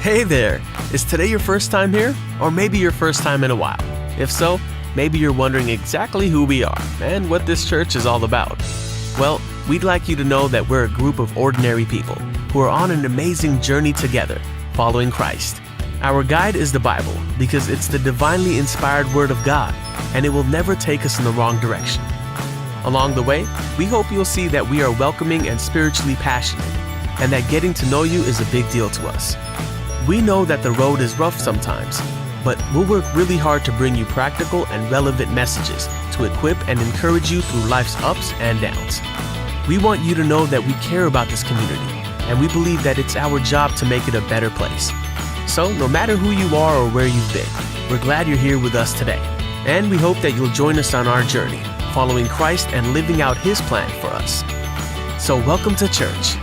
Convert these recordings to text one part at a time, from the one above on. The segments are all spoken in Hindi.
Hey there! Is today your first time here? Or maybe your first time in a while? If so, maybe you're wondering exactly who we are and what this church is all about. Well, we'd like you to know that we're a group of ordinary people who are on an amazing journey together, following Christ. Our guide is the Bible because it's the divinely inspired Word of God, and it will never take us in the wrong direction. Along the way, we hope you'll see that we are welcoming and spiritually passionate, and that getting to know you is a big deal to us. We know that the road is rough sometimes, but we'll work really hard to bring you practical and relevant messages to equip and encourage you through life's ups and downs. We want you to know that we care about this community, and we believe that it's our job to make it a better place. So, no matter who you are or where you've been, we're glad you're here with us today, and we hope that you'll join us on our journey, following Christ and living out His plan for us. So, welcome to church.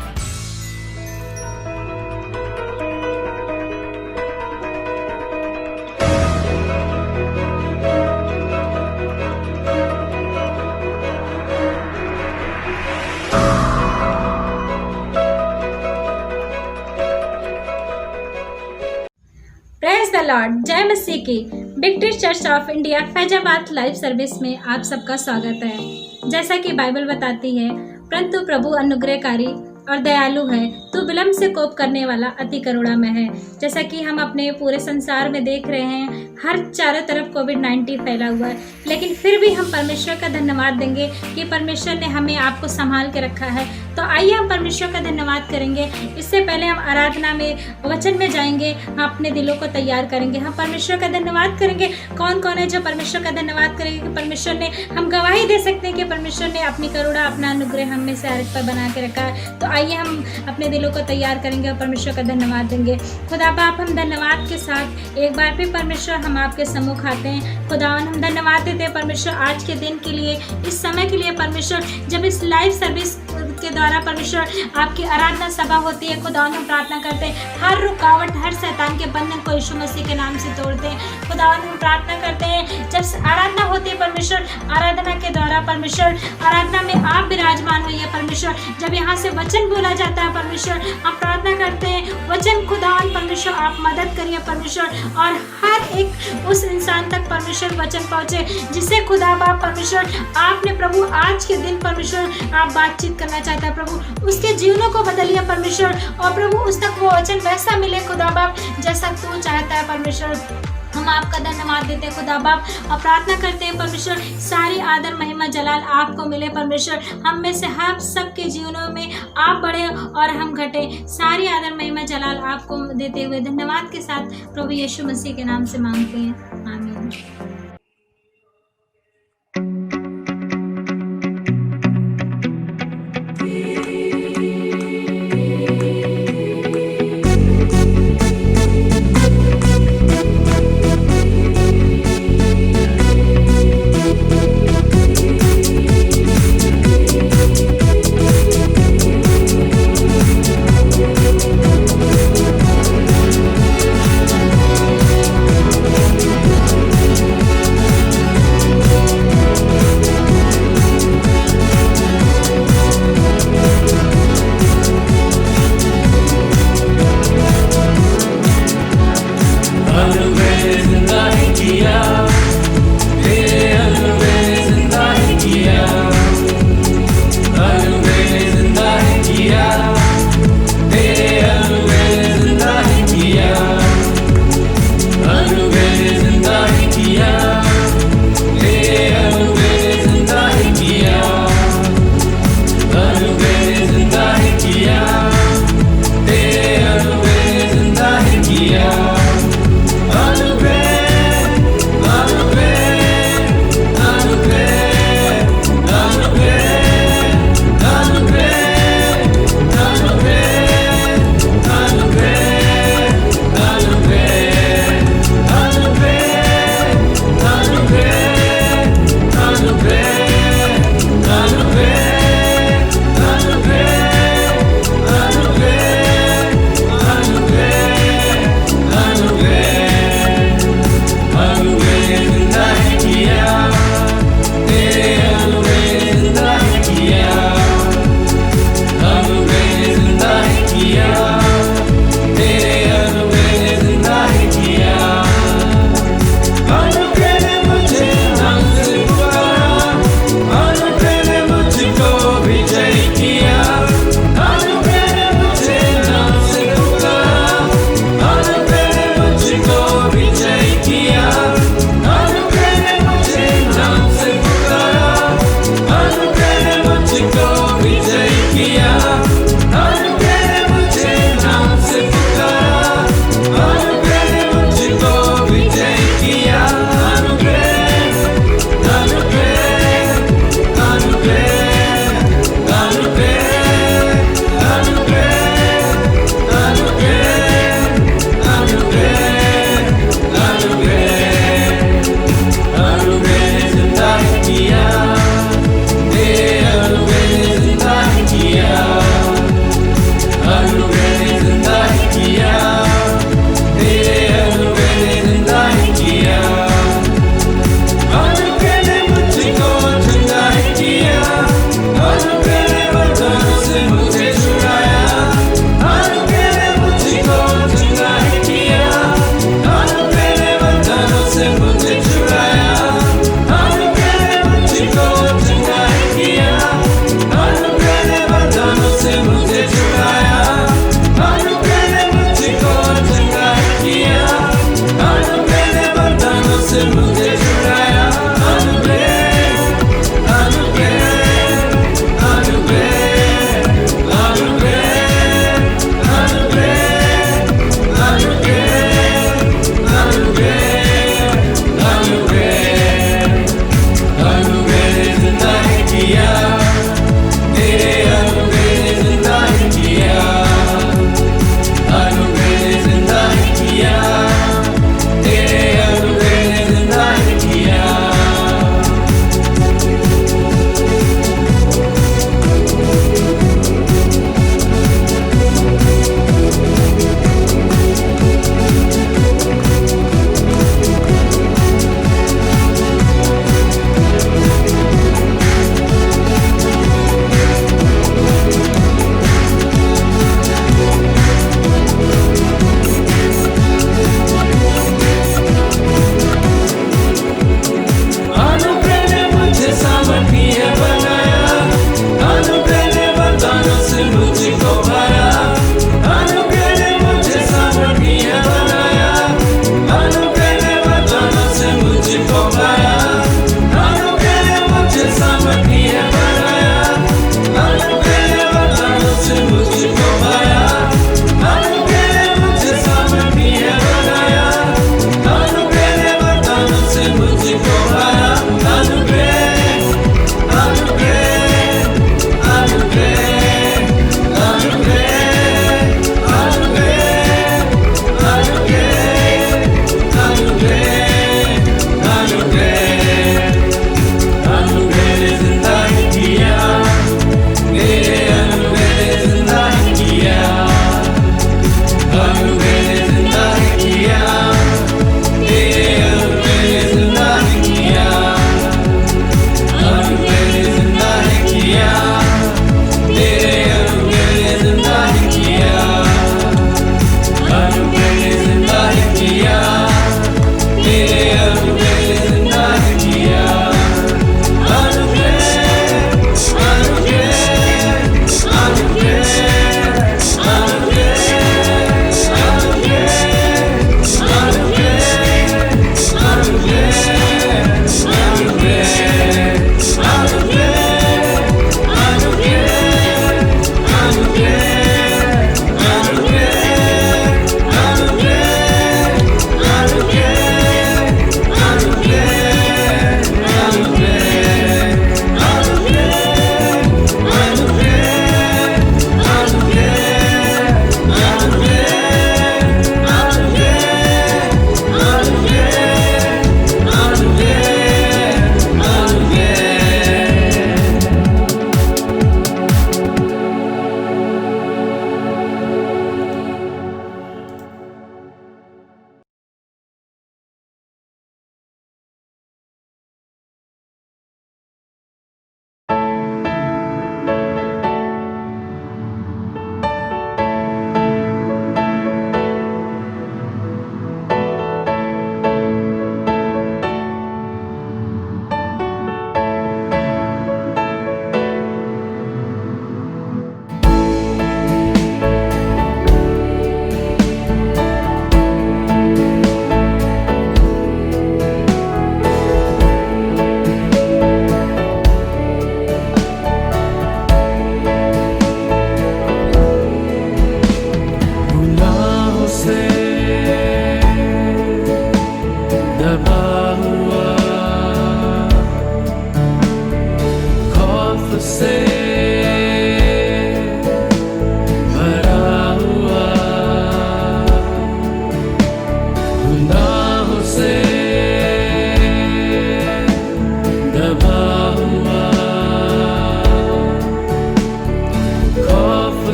Praise the Lord. जय मसीह की। Victory church of India Faizabad live service में आप सबका स्वागत है। जैसा कि बाइबल बताती है, परंतु प्रभु अनुग्रहकारी और दयालु है, तो विलम्ब से कोप करने वाला अति करुणामय है। जैसा कि हम अपने पूरे संसार में देख रहे हैं, हर चारों तरफ कोविड-19 फैला हुआ है, लेकिन फिर भी हम परमेश्वर का धन्यवाद देंगे कि परमेश्वर ने हमें आपको संभाल के रखा है। तो आइए हम परमेश्वर का धन्यवाद करेंगे। इससे पहले हम आराधना में, वचन में जाएंगे, हम अपने दिलों को तैयार करेंगे, हम परमेश्वर का धन्यवाद करेंगे। कौन कौन है जो परमेश्वर का धन्यवाद करेंगे कि परमेश्वर ने, हम गवाही दे सकते हैं कि परमेश्वर ने अपनी करुणा, अपना अनुग्रह हम में से हर एक पर बना के रखा है। तो आइए हम अपने दिलों को तैयार करेंगे और परमेश्वर का धन्यवाद देंगे। खुदा बाप, हम धन्यवाद के साथ एक बार फिर परमेश्वर हम आपके सम्मुख आते हैं। खुदावन, हम धन्यवाद देते हैं परमेश्वर आज के दिन के लिए, इस समय के लिए परमेश्वर, जब इस लाइव सर्विस के द्वारा परमेश्वर आपकी आराधना सभा होती है। खुदावन, हम प्रार्थना करते हैं हर रुकावट, हर शैतान के बंधन को यीशु मसीह के नाम से तोड़ते हैं। खुदावन, हम प्रार्थना करते हैं जब आराधना होती है परमेश्वर, आराधना के द्वारा परमेश्वर, आराधना में आप विराजमान होइए परमेश्वर। जब यहाँ से वचन बोला जाता है परमेश्वर, हम प्रार्थना करते हैं वचन खुदावन परमेश्वर आप मदद करिए परमेश्वर, और हर एक उस इंसान तक परमेश्वर वचन पहुँचे जिसे खुदा बाप परमेश्वर आपने प्रभु आज के दिन परमेश्वर आप बातचीत करना चाहता है प्रभु, उसके जीवनों को बदलिए परमेश्वर, और प्रभु उस तक वो वचन वैसा मिले खुदा बाप जैसा तू चाहता है परमेश्वर। हम आपका धन्यवाद देते हैं खुदा बाप, और प्रार्थना करते हैं परमेश्वर सारी आदर महिमा जलाल आपको मिले परमेश्वर। हम में से हम सबके जीवनों में आप बढ़े और हम घटे। सारी आदर महिमा जलाल आपको देते हुए धन्यवाद के साथ प्रभु यीशु मसीह के नाम से मांगते हैं, आमीन।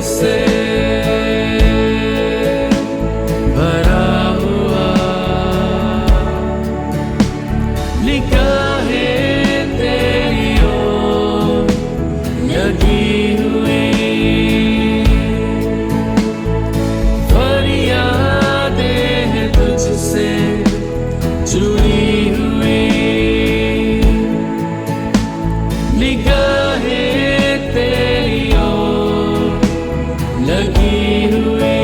से भरा हुआ, निगाहें तेरी ओर लगी हुई, फरियादें हैं तुझसे जुड़ी हुई, निगाहें तेरी ओर लगी हुई,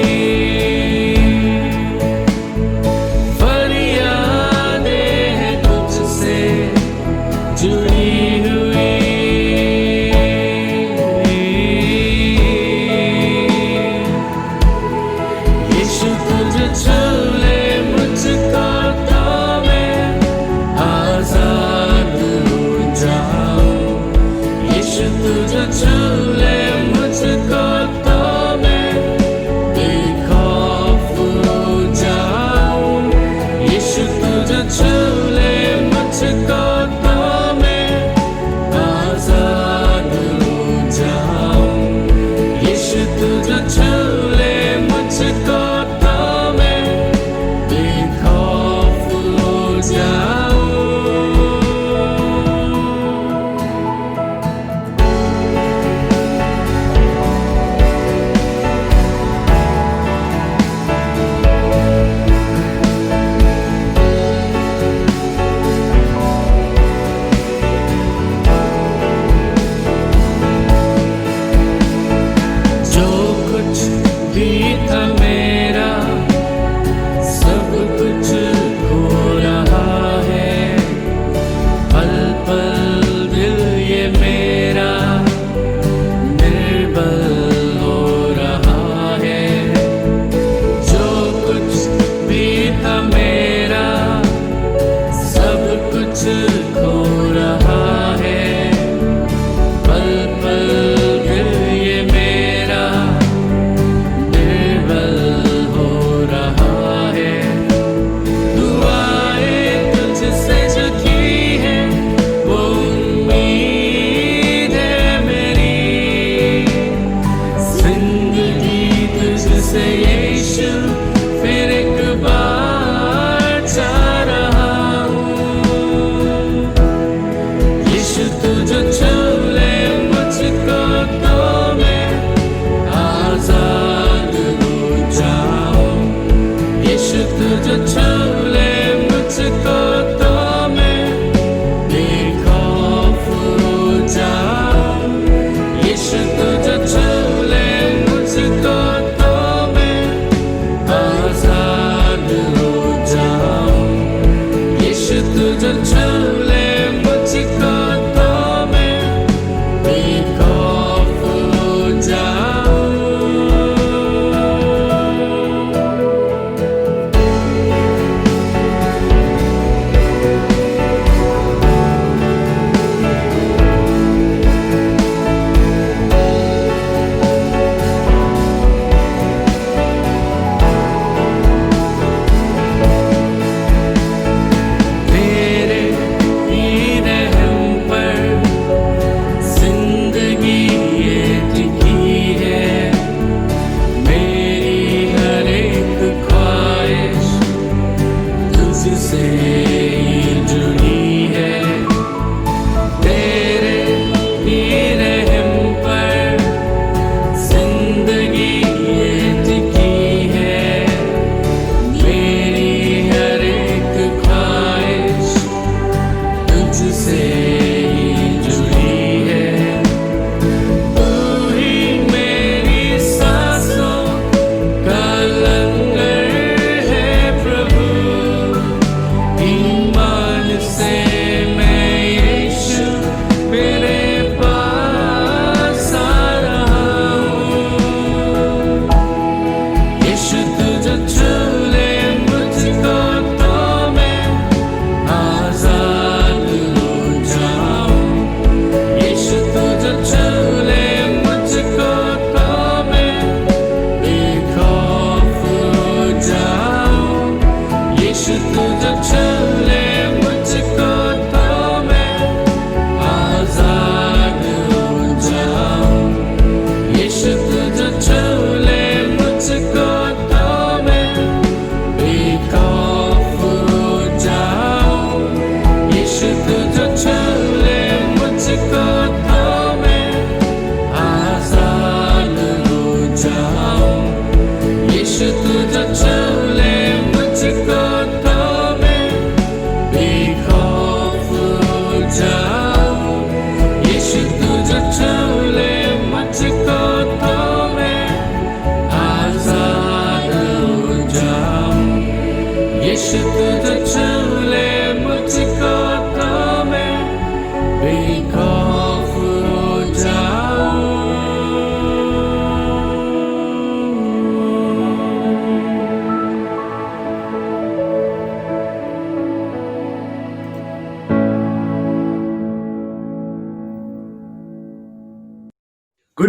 फरियादें हैं तुझसे जुड़ी हुई। यीशु तुझे छू ले मुझको तो मैं आजाद हो जाऊं, यीशु तुझे छू ले मुझको तो मैं बेखौफ हो जाऊं, यीशु तुझे छू ले मुझको तो मैं आजाद हो जाऊं, यीशु तुझे छू ले मुझको तो मैं बेखौफ हो जाऊं। जो कुछ भी था मेरा सब कुछ खो रहा है, पल पल दिल ये मेरा निर्बल हो रहा है। जो कुछ भी था मेरा सब कुछ खो रहा है, पल पल दिल ये मेरा निर्बल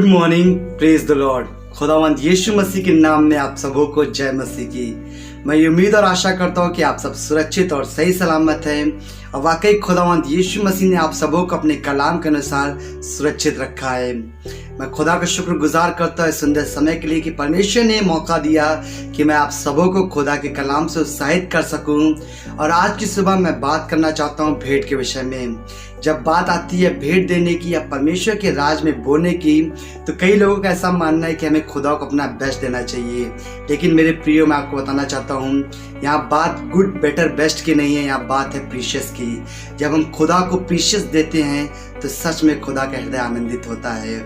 मॉर्निंग, प्रेज द लॉर्ड। खुदावंद यीशु मसीह के नाम में आप सबों को जय मसीह की। मैं ये उम्मीद और आशा करता हूँ कि आप सब सुरक्षित और सही सलामत हैं और वाकई खुदावंद यीशु मसीह ने आप सबों को अपने कलाम के अनुसार सुरक्षित रखा है। मैं खुदा का शुक्रगुजार करता हूँ इस सुंदर समय के लिए कि परमेश्वर ने मौका दिया कि मैं आप सबों को खुदा के कलाम से उत्साहित कर सकूं। और आज की सुबह मैं बात करना चाहता हूँ भेंट के विषय में। जब बात आती है भेंट देने की या परमेश्वर के राज में बोलने की, तो कई लोगों का ऐसा मानना है कि हमें खुदा को अपना बेस्ट देना चाहिए। लेकिन मेरे प्रियो, मैं आपको बताना चाहता हूँ, यहाँ बात गुड बेटर बेस्ट की नहीं है, यहाँ बात है प्रीशियस की। जब हम खुदा को प्रीशियस देते हैं तो सच में खुदा का हृदय आनंदित होता है।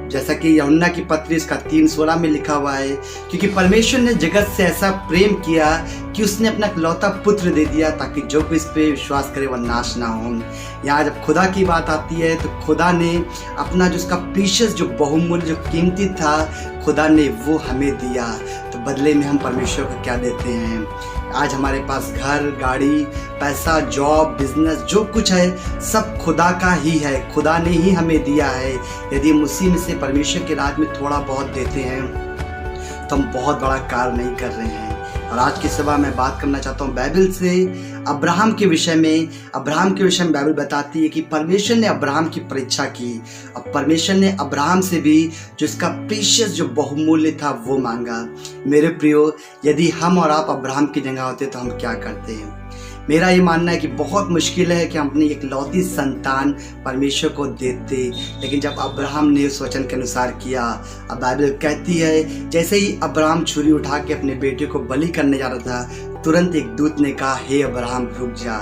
जैसा कि यूहन्ना की पत्री इसका 3:16 में लिखा हुआ है, क्योंकि परमेश्वर ने जगत से ऐसा प्रेम किया कि उसने अपना इकलौता पुत्र दे दिया ताकि जो कोई इस पे विश्वास करे वह नाश ना हो। यहाँ जब खुदा की बात आती है तो खुदा ने अपना जो उसका प्रीशियस, जो बहुमूल्य, जो कीमती था, खुदा ने वो हमें दिया। तो बदले में हम परमेश्वर को क्या देते हैं? आज हमारे पास घर, गाड़ी, पैसा, जॉब, बिजनेस, जो कुछ है सब खुदा का ही है, खुदा ने ही हमें दिया है। यदि हम उसी में से परमेश्वर के राज में थोड़ा बहुत देते हैं तो हम बहुत बड़ा कार्य नहीं कर रहे हैं। और आज की सुबह मैं बात करना चाहता हूँ बाइबल से अब्राहम के विषय में। अब्राहम के विषय में बाइबल बताती है कि परमेश्वर ने अब्राहम की परीक्षा की और परमेश्वर ने अब्राहम से भी जो इसका प्रीशियस, जो बहुमूल्य था, वो मांगा। मेरे प्रियो, यदि हम और आप अब्राहम की जगह होते तो हम क्या करते हैं? मेरा ये मानना है कि बहुत मुश्किल है कि हम अपनी इकलौती संतान परमेश्वर को देते। लेकिन जब अब्राहम ने उस वचन के अनुसार किया, अब बाइबल कहती है जैसे ही अब्राहम छुरी उठा के अपने बेटे को बलि करने जा रहा था, तुरंत एक दूत ने कहा, हे अब्राहम रुक जा।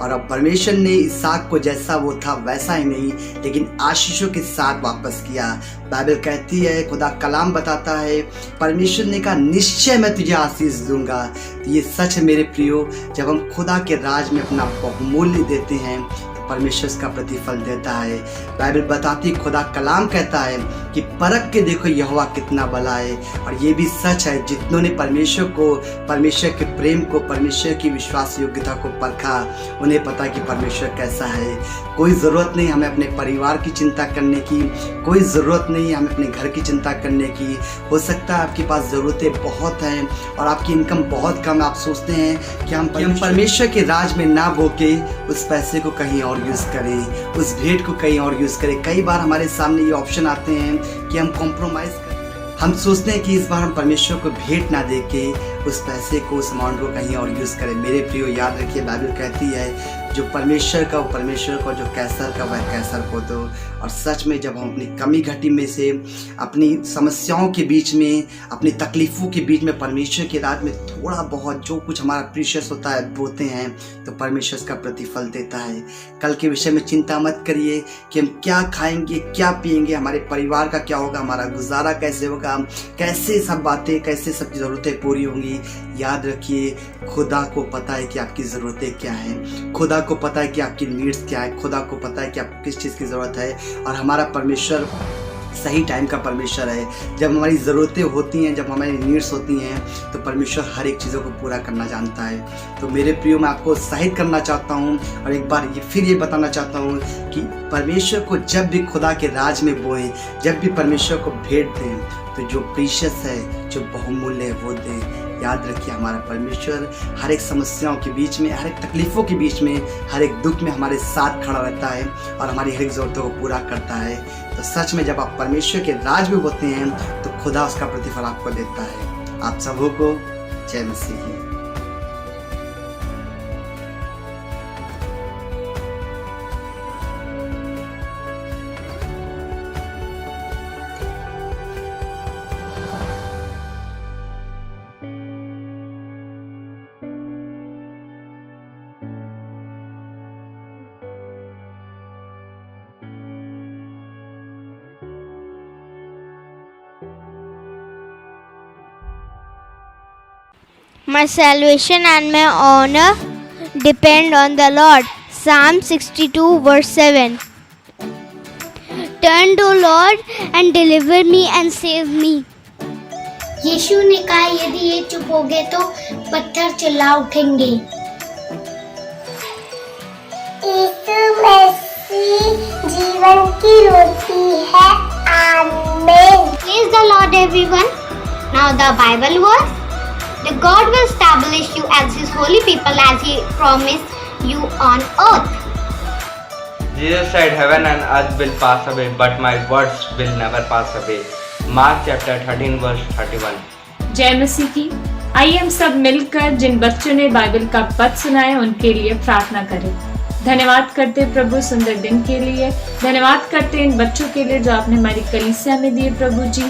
और अब परमेश्वर ने इसहाक को जैसा वो था वैसा ही नहीं, लेकिन आशीषों के साथ वापस किया। बाइबल कहती है, खुदा कलाम बताता है, परमेश्वर ने कहा निश्चय मैं तुझे आशीष दूंगा। तो ये सच है मेरे प्रियो, जब हम खुदा के राज में अपना बहुमूल्य देते हैं तो परमेश्वर इसका प्रतिफल देता है। बाइबल बताती, खुदा कलाम कहता है कि परख के देखो यहोवा कितना भला है। और ये भी सच है, जितनों ने परमेश्वर को, परमेश्वर के प्रेम को, परमेश्वर की विश्वास योग्यता को परखा, उन्हें पता कि परमेश्वर कैसा है। कोई ज़रूरत नहीं हमें अपने परिवार की चिंता करने की, कोई ज़रूरत नहीं हमें अपने घर की चिंता करने की। हो सकता है आपके पास ज़रूरतें बहुत हैं और आपकी इनकम बहुत कम, आप सोचते हैं कि हम परमेश्वर के राज में ना बोके उस पैसे को कहीं और यूज़ करें, उस भेंट को कहीं और यूज़ करें। कई बार हमारे सामने ये ऑप्शन आते हैं कि हम कॉम्प्रोमाइज़ करें। हम सोचते हैं कि इस बार हम परमेश्वर को भेंट ना देके उस पैसे को, उस अमाउंट को कहीं और यूज़ करें। मेरे प्रियो, याद रखिए, बाइबल कहती है जो परमेश्वर का वो परमेश्वर को, जो कैसर का वह कैसर को दो। और सच में जब हम अपनी कमी घटी में से, अपनी समस्याओं के बीच में, अपनी तकलीफ़ों के बीच में परमेश्वर के राज में थोड़ा बहुत जो कुछ हमारा प्रीशियस होता है बोते हैं, तो परमेश्वर इसका प्रतिफल देता है। कल के विषय में चिंता मत करिए कि हम क्या खाएंगे, क्या पिएंगे, हमारे परिवार का क्या होगा, हमारा गुजारा कैसे होगा, कैसे सब बातें, कैसे सब ज़रूरतें पूरी होंगी। याद रखिए, खुदा को पता है कि आपकी ज़रूरतें क्या हैं, खुदा को पता है कि आपकी नीड्स क्या है, खुदा को पता है कि आपको किस चीज़ की ज़रूरत है। और हमारा परमेश्वर सही टाइम का परमेश्वर है। जब हमारी ज़रूरतें होती हैं, जब हमारी नीड्स होती हैं, तो परमेश्वर हर एक चीज़ों को पूरा करना जानता है। तो मेरे प्रियो, मैं आपको उत्साहित करना चाहता हूँ और एक बार फिर ये बताना चाहता हूँ कि परमेश्वर को जब भी खुदा के राज में बोएं, जब भी परमेश्वर को भेंट दें, तो जो प्रीशियस है, जो बहुमूल्य है, वो दें। याद रखिए, हमारा परमेश्वर हर एक समस्याओं के बीच में, हर एक तकलीफ़ों के बीच में, हर एक दुख में हमारे साथ खड़ा रहता है और हमारी हर एक ज़रूरतों को पूरा करता है। तो सच में जब आप परमेश्वर के राज में होते हैं तो खुदा उसका प्रतिफल आपको देता है। आप सबों को जय मसीह की। My salvation and my honor depend on the Lord. Psalm 62 verse 7. Turn to Lord and deliver me and save me. यीशु ने कहा, यदि ये चुप हो गए तो पत्थर चिल्ला उठेंगे। यीशु मसीह जीवन की रोटी है, Amen. Praise the Lord, everyone. Now the Bible verse. The God will establish you as His holy people as He promised you on earth. Jesus said, heaven and earth will pass away, but my words will never pass away. Mark chapter 13 verse 31. जय मसीह की। आइए हम सब मिलकर जिन बच्चों ने बाइबल का पद सुना है उनके लिए प्रार्थना करें। धन्यवाद करते प्रभु सुंदर दिन के लिए। धन्यवाद करते इन बच्चों के लिए जो आपने हमारी कलीसिया में दिए प्रभु जी।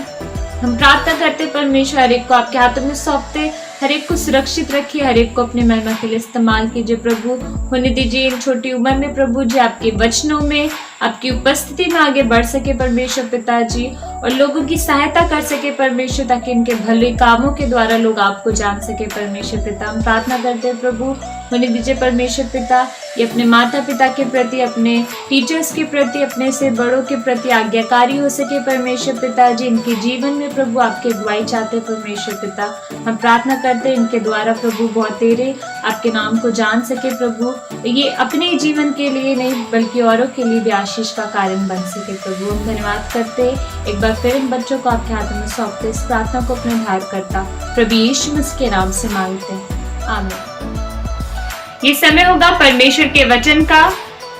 हम प्रार्थना करते परमेश्वर हर एक को आपके हाथों में सौंपते, हर एक को सुरक्षित रखिए, हर एक को अपने महिमा के लिए इस्तेमाल कीजिए प्रभु। होने दीजिए इन छोटी उम्र में प्रभु जी आपके वचनों में, आपकी उपस्थिति में आगे बढ़ सके परमेश्वर पिताजी, और लोगों की सहायता कर सके परमेश्वर, ताकि इनके भले कामों के द्वारा लोग आपको जान सके परमेश्वर पिता। हम प्रार्थना करते हैं प्रभु, होने दीजिए परमेश्वर पिता ये अपने माता पिता के प्रति, अपने टीचर्स के प्रति, अपने से बड़ों के प्रति आज्ञाकारी हो सके परमेश्वर पिताजी। इनके जीवन में प्रभु आपके अगुवाई चाहते परमेश्वर पिता। हम प्रार्थना करते हैं इनके द्वारा प्रभु बहुत तेरे आपके नाम को जान सके प्रभु, ये अपने जीवन के लिए नहीं बल्कि औरों के लिए भी आशीष का कारण बन सके प्रभु। हम धन्यवाद करते एक बार फिर इन बच्चों को आपके हाथों में सौंपते, इस प्रार्थना को अपने उद्धार करता प्रभु यीशु मसीह के नाम से मांगते हैं, आमीन। ये समय होगा परमेश्वर के वचन का,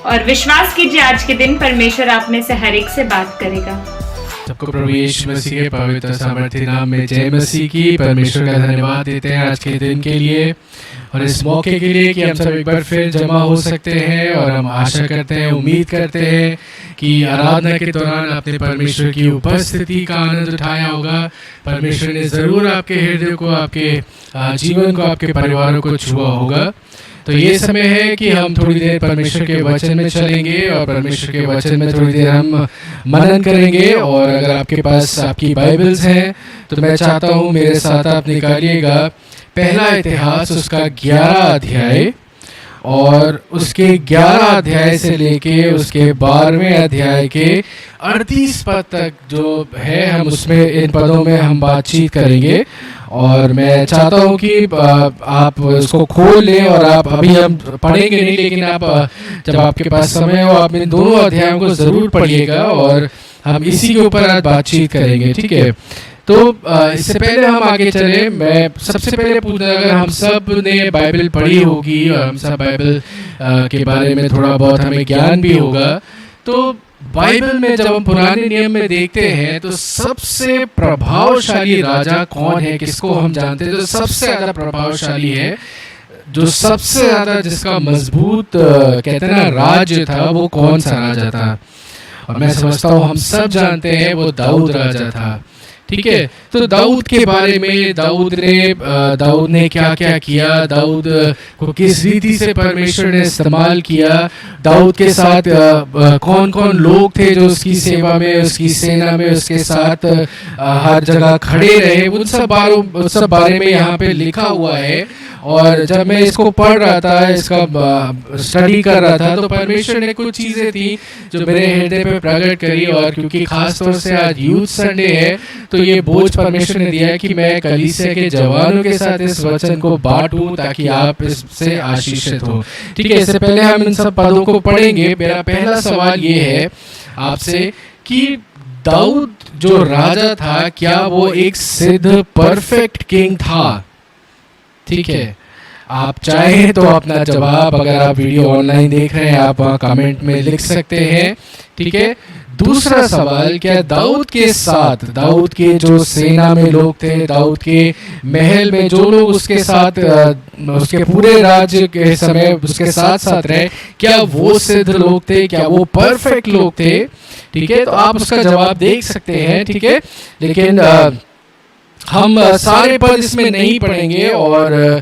और विश्वास कीजिए आज के दिन परमेश्वर आप में से हर एक से बात करेगा। सबको प्रभु यीशु मसीह के पवित्र सामर्थ्य नाम में जय मसीह की। परमेश्वर का धन्यवाद देते हैं आज के दिन के लिए और इस मौके के लिए कि हम सब एक बार फिर जमा हो सकते हैं, और हम आशा करते हैं, उम्मीद करते हैं कि आराधना के दौरान आपने परमेश्वर की उपस्थिति का आनंद उठाया होगा। परमेश्वर ने ज़रूर आपके हृदय को, आपके जीवन को, आपके परिवारों को छुआ होगा। तो ये समय है कि हम थोड़ी देर परमेश्वर के वचन में चलेंगे और परमेश्वर के वचन में थोड़ी देर हम मनन करेंगे। और अगर आपके पास आपकी बाइबल्स हैं तो मैं चाहता हूँ मेरे साथ आप निकालिएगा पहला इतिहास उसका 11 अध्याय, और उसके 11 अध्याय से लेके उसके 12वें अध्याय के 38 पद तक जो है, हम उसमें इन पदों में हम बातचीत करेंगे। और मैं चाहता हूँ कि आप उसको खोल लें, और आप अभी हम पढ़ेंगे नहीं, लेकिन आप जब आपके पास समय हो आप इन दोनों अध्यायों को ज़रूर पढ़िएगा, और हम इसी के ऊपर आज बातचीत करेंगे, ठीक है। तो इससे पहले हम आगे चले, मैं सबसे पहले पूछना, अगर हम सब ने बाइबल पढ़ी होगी और हम सब बाइबल के बारे में थोड़ा बहुत हमें ज्ञान भी होगा, तो बाइबल में जब हम पुराने नियम में देखते हैं तो सबसे प्रभावशाली राजा कौन है, किसको हम जानते हैं, तो सबसे ज़्यादा प्रभावशाली है, जो सबसे ज़्यादा जिसका मजबूत कहते हैं ना राज्य था, वो कौन सा राजा था। और मैं समझता हूँ हम सब जानते हैं वो दाऊद राजा था, ठीक है। तो दाऊद के बारे में, दाऊद ने क्या क्या किया, दाऊद को किस रीति से परमेश्वर ने इस्तेमाल किया, दाऊद के साथ कौन कौन लोग थे जो उसकी सेवा में, उसकी सेना में उसके साथ हर जगह खड़े रहे, उन सब बारे में यहाँ पे लिखा हुआ है। और जब मैं इसको पढ़ रहा था, इसका स्टडी कर रहा था, तो परमेश्वर ने कुछ चीज़ें थी जो मेरे हृदय पे प्रकट करी। और क्योंकि खास तौर से आज यूथ संडे है, तो ये बोझ परमेश्वर ने दिया है कि मैं कलीसिया के जवानों के साथ इस वचन को बांटूं ताकि आप इससे आशीषित हो, ठीक है। इससे पहले हम इन सब पदों को पढ़ेंगे। मेरा पहला सवाल ये है आपसे कि दाऊद जो राजा था, क्या वो एक सिद्ध परफेक्ट किंग था, ठीक है। आप चाहें तो अपना जवाब, अगर आप वीडियो ऑनलाइन देख रहे हैं, आप वहाँ कमेंट में लिख सकते हैं, ठीक है। दूसरा सवाल, क्या दाऊद के साथ, दाऊद के जो सेना में लोग थे, दाऊद के महल में जो लोग उसके साथ, उसके पूरे राज्य के समय उसके साथ साथ रहे, क्या वो सिद्ध लोग थे, क्या वो परफेक्ट लोग थे, ठीक है। तो आप उसका जवाब देख सकते हैं, ठीक है। लेकिन हम सारे पद इसमें नहीं पढ़ेंगे, और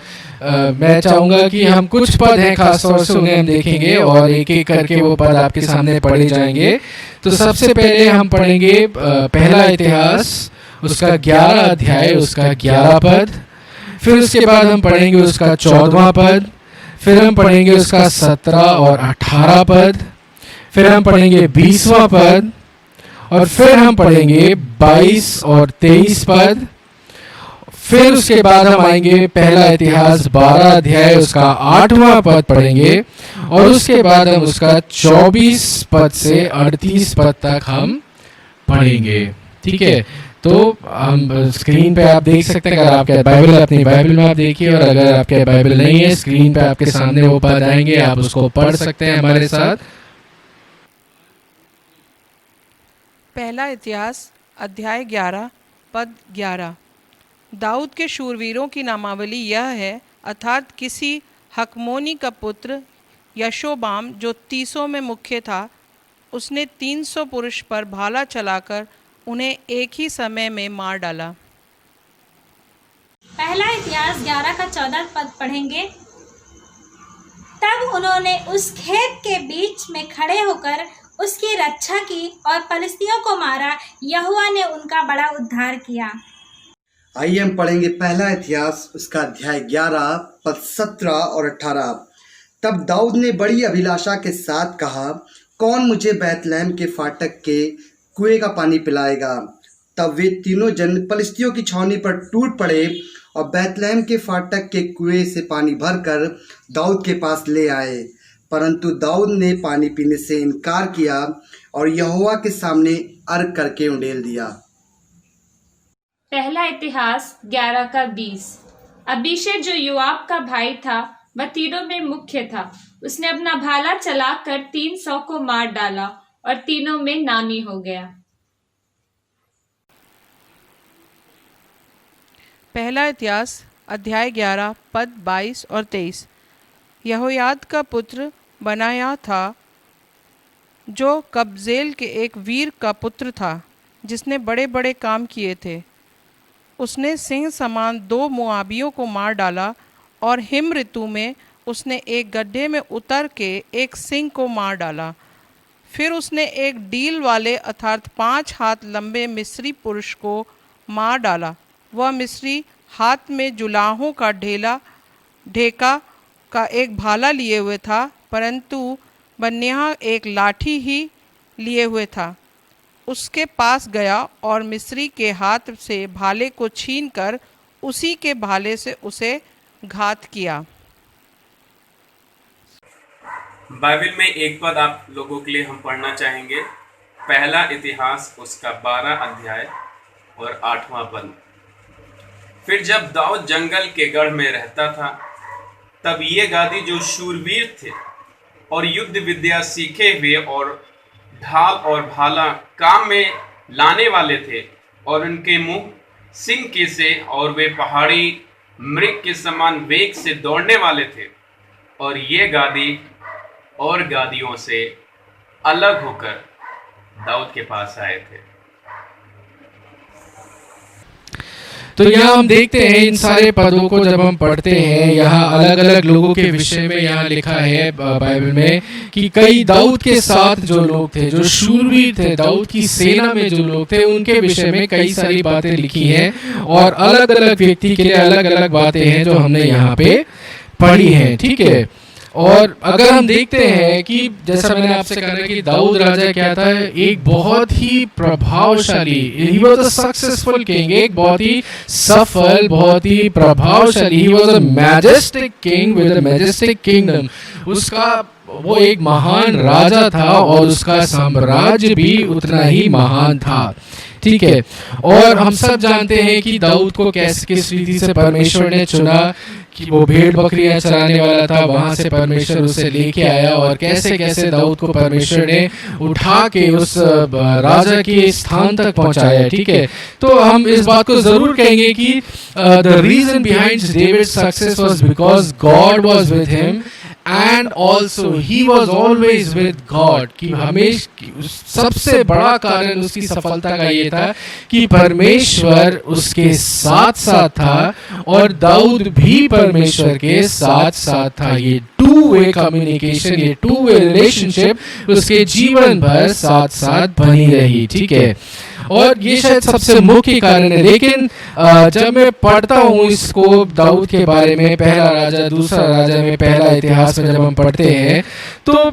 मैं चाहूँगा कि हम कुछ पद हैं खास तौर से उन्हें हम देखेंगे, और एक एक करके वो पद आपके सामने पढ़े जाएंगे। तो सबसे पहले हम पढ़ेंगे पहला इतिहास उसका 11 अध्याय उसका 11 पद, फिर उसके बाद हम पढ़ेंगे उसका 14वां पद, फिर हम पढ़ेंगे उसका 17 और 18 पद, फिर हम पढ़ेंगे 20वां पद, और फिर हम पढ़ेंगे 22 और 23 पद, फिर उसके बाद हम आएंगे पहला इतिहास 12 अध्याय उसका 8वां पद पढ़ेंगे, और उसके बाद हम उसका 24 पद से 38 पद तक हम पढ़ेंगे। ठीक है, तो हम स्क्रीन पे आप देख सकते हैं, अगर आपके बाइबल अपनी बाइबल में आप देखिए, और अगर आपके बाइबल नहीं है स्क्रीन पे आपके सामने वो पद आएंगे, आप उसको पढ़ सकते हैं हमारे साथ। पहला इतिहास अध्याय 11 पद 11। दाऊद के शूरवीरों की नामावली यह है, अर्थात किसी हकमोनी का पुत्र यशोबाम जो 30 में मुख्य था, उसने 300 पुरुष पर भाला चलाकर उन्हें एक ही समय में मार डाला। पहला इतिहास 11 का 14 पद पढ़ेंगे। तब उन्होंने उस खेत के बीच में खड़े होकर उसकी रक्षा की और फलिस्तियों को मारा। यहोवा ने उनका बड़ा उद्धार किया। आइए हम पढ़ेंगे पहला इतिहास उसका अध्याय 11 पद 17 और 18। तब दाऊद ने बड़ी अभिलाषा के साथ कहा, कौन मुझे बैतलहम के फाटक के कुएं का पानी पिलाएगा। तब वे तीनों जन फलिस्तियों की छावनी पर टूट पड़े और बैतलहम के फाटक के कुएं से पानी भरकर दाऊद के पास ले आए। परंतु दाऊद ने पानी पीने से इनकार किया और यहोवा के सामने अर्घ करके उंडेल दिया। पहला इतिहास 11 का 20। अबीशै जो योआब का भाई था वह तीनों में मुख्य था। उसने अपना भाला चलाकर 300 को मार डाला और तीनों में नामी हो गया। पहला इतिहास अध्याय 11 पद 22 और 23। यहोयाद का पुत्र बनाया था जो कब्जेल के एक वीर का पुत्र था, जिसने बड़े बड़े काम किए थे। उसने सिंह समान 2 मोआबियों को मार डाला और हिम ऋतु में उसने एक गड्ढे में उतर के एक सिंह को मार डाला। फिर उसने एक डील वाले अर्थात 5 हाथ लंबे मिस्री पुरुष को मार डाला। वह मिस्री हाथ में जुलाहों का ढेका का एक भाला लिए हुए था, परंतु बन्याह एक लाठी ही लिए हुए था। उसके पास गया और मिस्री के हाथ से भाले को छीनकर उसी के भाले से उसे घात किया। बाइबल में एक पद आप लोगों के लिए हम पढ़ना चाहेंगे। पहला इतिहास उसका 12 अध्याय और 8वां पद। फिर जब दाऊद जंगल के गढ़ में रहता था, तब ये गादी जो शूरवीर थे और युद्ध विद्या सीखे हुए और ढाल और भाला काम में लाने वाले थे, और उनके मुंह सिंह के से और वे पहाड़ी मृग के समान वेग से दौड़ने वाले थे, और ये गादी और गादियों से अलग होकर दाऊद के पास आए थे। तो यहाँ हम देखते हैं इन सारे पदों को जब हम पढ़ते हैं, यहाँ अलग अलग लोगों के विषय में यहाँ लिखा है बाइबल में कि कई दाऊद के साथ जो लोग थे, जो शूरवीर थे, दाऊद की सेना में जो लोग थे, उनके विषय में कई सारी बातें लिखी हैं और अलग अलग व्यक्ति के लिए अलग अलग बातें हैं जो हमने यहाँ पे पढ़ी हैं। ठीक है, और अगर हम देखते हैं कि जैसा मैंने आपसे कहा कि दाऊद राजा क्या था, एक बहुत ही प्रभावशाली, he was a successful king, एक बहुत ही सफल, बहुत ही प्रभावशाली, he was a majestic king with a majestic kingdom. उसका वो एक महान राजा था और उसका साम्राज्य भी उतना ही महान था। ठीक है, और हम सब जानते हैं कि दाऊद को कैसे किस रीति से परमेश्वर ने चुना, कि वो भेड़ बकरियां चराने वाला था, वहां से परमेश्वर उसे लेके आया और कैसे कैसे दाऊद को परमेश्वर ने उठा के उस राजा के स्थान तक पहुंचाया। ठीक है, तो हम इस बात को जरूर कहेंगे कि the reason behind David's success was because God was with him and also he was always with God. कि हमेशा सबसे बड़ा कारण उसकी सफलता का ये था कि परमेश्वर उसके साथ साथ था और दाऊद भी परमेश्वर के साथ साथ था। ये टू वे कम्युनिकेशन, ये टू वे रिलेशनशिप उसके जीवन भर साथ साथ बनी रही। ठीक है, और ये शायद सबसे मुख्य कारण है। लेकिन जब मैं पढ़ता हूँ इसको दाऊद के बारे में, पहला राजा दूसरा राजा में, पहला इतिहास में जब हम पढ़ते हैं, तो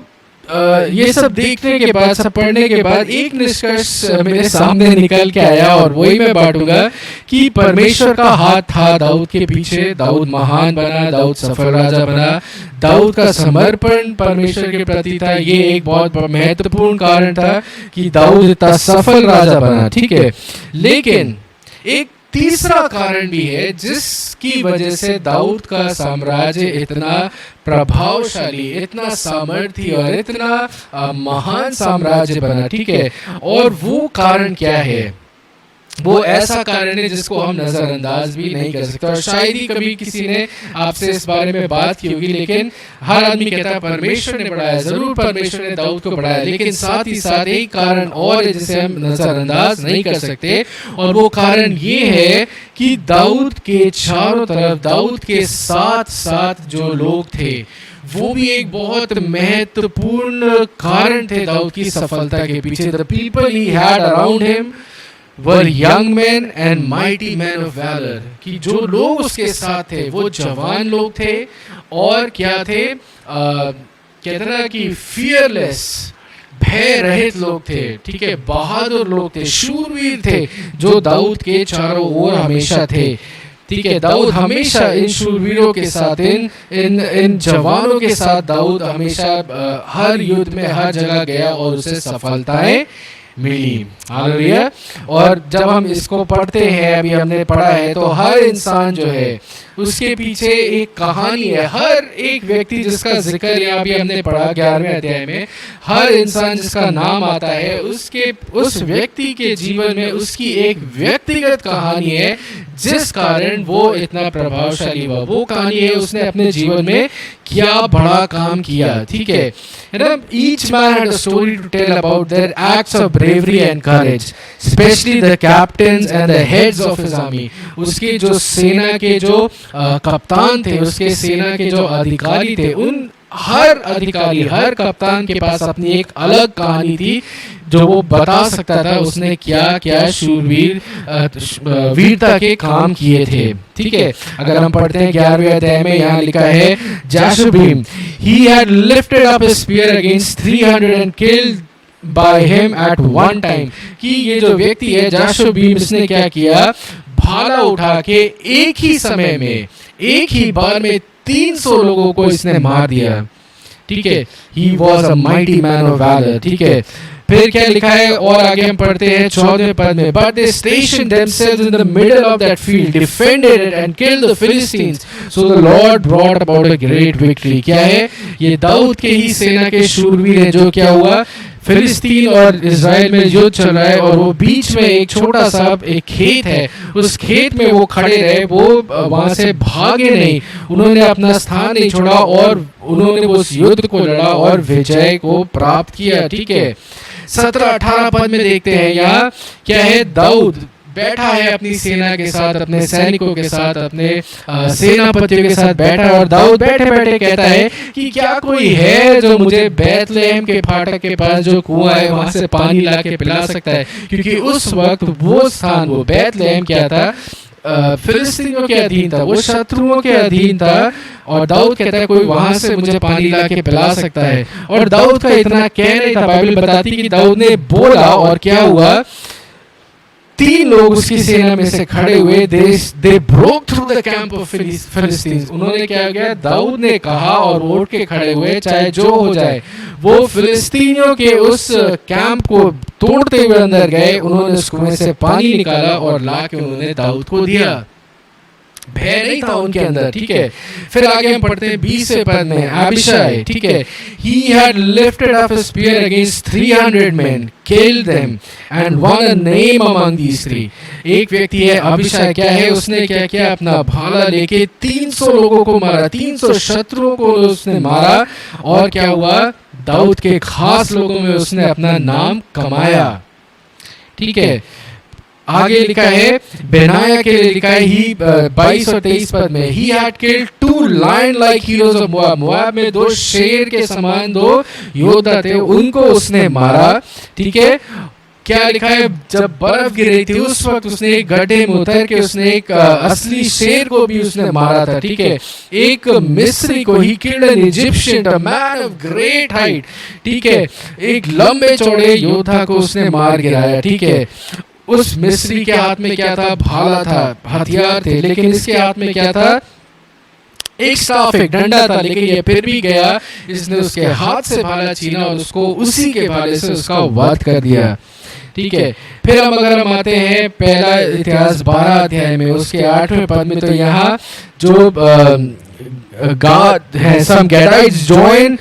ये सब देखने के बाद, सब पढ़ने के बाद एक निष्कर्ष मेरे सामने निकल के आया और वही मैं बांटूंगा कि परमेश्वर का हाथ था दाऊद के पीछे। दाऊद महान बना, दाऊद सफल राजा बना, दाऊद का समर्पण परमेश्वर के प्रति था। ये एक बहुत महत्वपूर्ण कारण था कि दाऊद इतना सफल राजा बना, ठीक है। लेकिन एक तीसरा कारण भी है जिसकी वजह से दाऊद का साम्राज्य इतना प्रभावशाली, इतना सामर्थ्य और इतना महान साम्राज्य बना, ठीक है। और वो कारण क्या है? वो ऐसा कारण है जिसको हम नजरअंदाज भी नहीं कर सकते। और शायद ही कभी किसी ने आपसे इस बारे में बात की होगी, लेकिन हर आदमी कहता है परमेश्वर ने बढ़ाया। जरूर परमेश्वर ने दाऊद को बढ़ाया, लेकिन साथ ही साथ एक कारण और है जिसे हम नजरअंदाज नहीं कर सकते, और वो कारण ये है कि दाऊद के चारों तरफ, दाऊद के साथ साथ जो लोग थे, वो भी एक बहुत महत्वपूर्ण कारण थे दाऊद की सफलता के पीछे। The people he had around him were young men and mighty men of valor, कि जो लोग उसके साथ थे वो जवान लोग थे और क्या थे, कहते ना कि फियरलेस, भय रहित लोग थे, ठीक है, बहादुर लोग थे, शूरवीर थे, जो दाऊद के चारों ओर हमेशा थे, ठीक है। दाऊद हमेशा इन शूरवीरों के साथ, इन जवानों के साथ दाऊद हमेशा हर युद्ध में हर जगह गया और उसे सफलताएं मिली। हालेलुया। और जब हम इसको पढ़ते हैं, अभी हमने पढ़ा है, तो हर इंसान जो है उसके पीछे एक कहानी है। हर एक व्यक्ति जिसका जिक्र यहाँ भी हमने पढ़ा 11वें अध्याय में, हर इंसान जिसका नाम आता है, उसके उस व्यक्ति के जीवन में उसकी एक व्यक्तिगत कहानी है जिस कारण वो इतना प्रभावशाली हुआ। वो कहानी है उसने अपने जीवन में क्या बड़ा काम किया, ठीक है ना। Each man had a story to tell about their acts of bravery and courage, especially the captains and the heads of his army. उसके जो सेना के जो कप्तान थे, उसके सेना के जो अधिकारी थे, उन हर अधिकारी, हर कप्तान के पास अपनी एक अलग कहानी थी जो वो बता सकता था उसने क्या क्या शूरवीर वीरता के काम किए थे, ठीक है। अगर हम पढ़ते हैं 11वें अध्याय में, यहाँ लिखा है जाशुबीम, he had lifted up his spear against 300 and killed by him at one time, कि ये जो व्यक्ति है जाशुबीम, इसने क्या किया, भाला उठा के एक ही समय में, एक ही बार में 300 लोगों को इसने मार दिया, ठीक है। He was a mighty man of valor, ठीक है। फिर क्या लिखा है और आगे हम पढ़ते हैं 14वें पद में, but they stationed themselves in the middle of that field, defended it and killed the Philistines, so the Lord brought about a great victory। क्या है, ये दाऊद के ही सेना के शूरवीर हैं। जो क्या हुआ, फिलिस्तीन और इजराइल में युद्ध चल रहा है और वो बीच में एक छोटा सा एक खेत है, उस खेत में वो खड़े रहे, वो वहां से भागे नहीं, उन्होंने अपना स्थान नहीं छोड़ा और उन्होंने उस युद्ध को लड़ा और विजय को प्राप्त किया, ठीक है। 17-18 पद में देखते हैं यहाँ क्या है, दाऊद बैठा है अपनी सेना के साथ, अपने सैनिकों के साथ, अपने सेनापतियों के साथ बैठा है, और दाऊद बैठे बैठे कहता है कि क्या कोई है जो मुझे बैतलहम के फाटक के पास जो कुआं है वहां से पानी ला के पिला सकता है, क्योंकि उस वक्त वो स्थान, वो बैतलहम क्या था, फिलिस्तीनियों के अधीन था, वो शत्रुओं के अधीन था। और दाऊद कहता है कोई वहां से मुझे पानी ला के पिला सकता है। और दाऊद का इतना कह नहीं था, बाइबल बताती कि दाऊद ने बोला और क्या हुआ, 3 लोग उसकी सेना में से खड़े हुए, they broke through the camp of Philistines। उन्होंने क्या किया, दाऊद ने कहा और उठ के खड़े हुए, चाहे जो हो जाए, वो फिलिस्तीनियों के उस कैंप को तोड़ते हुए अंदर गए, उन्होंने उस कुएं से पानी निकाला और ला के उन्होंने दाऊद को दिया। भय नहीं था उनके अंदर, ठीक है। फिर आगे हम पढ़ते हैं 20वें पद में, अबीशाय, ठीक है, he had lifted up his spear against 300 men, killed them and won a name among these three। एक व्यक्ति है अबीशाय, क्या है, उसने क्या किया, अपना भाला लेके 300 लोगों को मारा, 300 शत्रुओं को उसने मारा, और क्या हुआ, दाऊद के खास लोगों में उसने अपना नाम कमाया, ठीक है। आगे लिखा है बेनाया के लिए लिखा है, ही 22 और 23 पद में, he had killed 2 lion like heroes of Moab। Moab में 2 शेर के समान 2 योद्धा थे, उनको उसने मारा, ठीक है। क्या लिखा है, जब बर्फ गिर रही थी उस वक्त उसने एक गड्ढे में उतर के उसने एक असली शेर को भी उसने मारा था, ठीक है, एक मिस्री को, he killed an Egyptian, a man of great height, ठीक है, एक लंबे चौड़े योद्धा को उसने मार गिराया, ठीक है। उस मिस्री के हाथ में क्या था, भाला था, हथियार थे, लेकिन इसके हाथ में क्या था, एक स्टाफ, एक डंडा था, लेकिन ये फिर भी गया, इसने उसके हाथ से भाला छीना और उसको उसी के भाले से उसका वध कर दिया, ठीक है। फिर अगर हम आते हैं पहला इतिहास 12 अध्याय में, उसके 8वें पद में, तो यहाँ जो God है, some Gadites join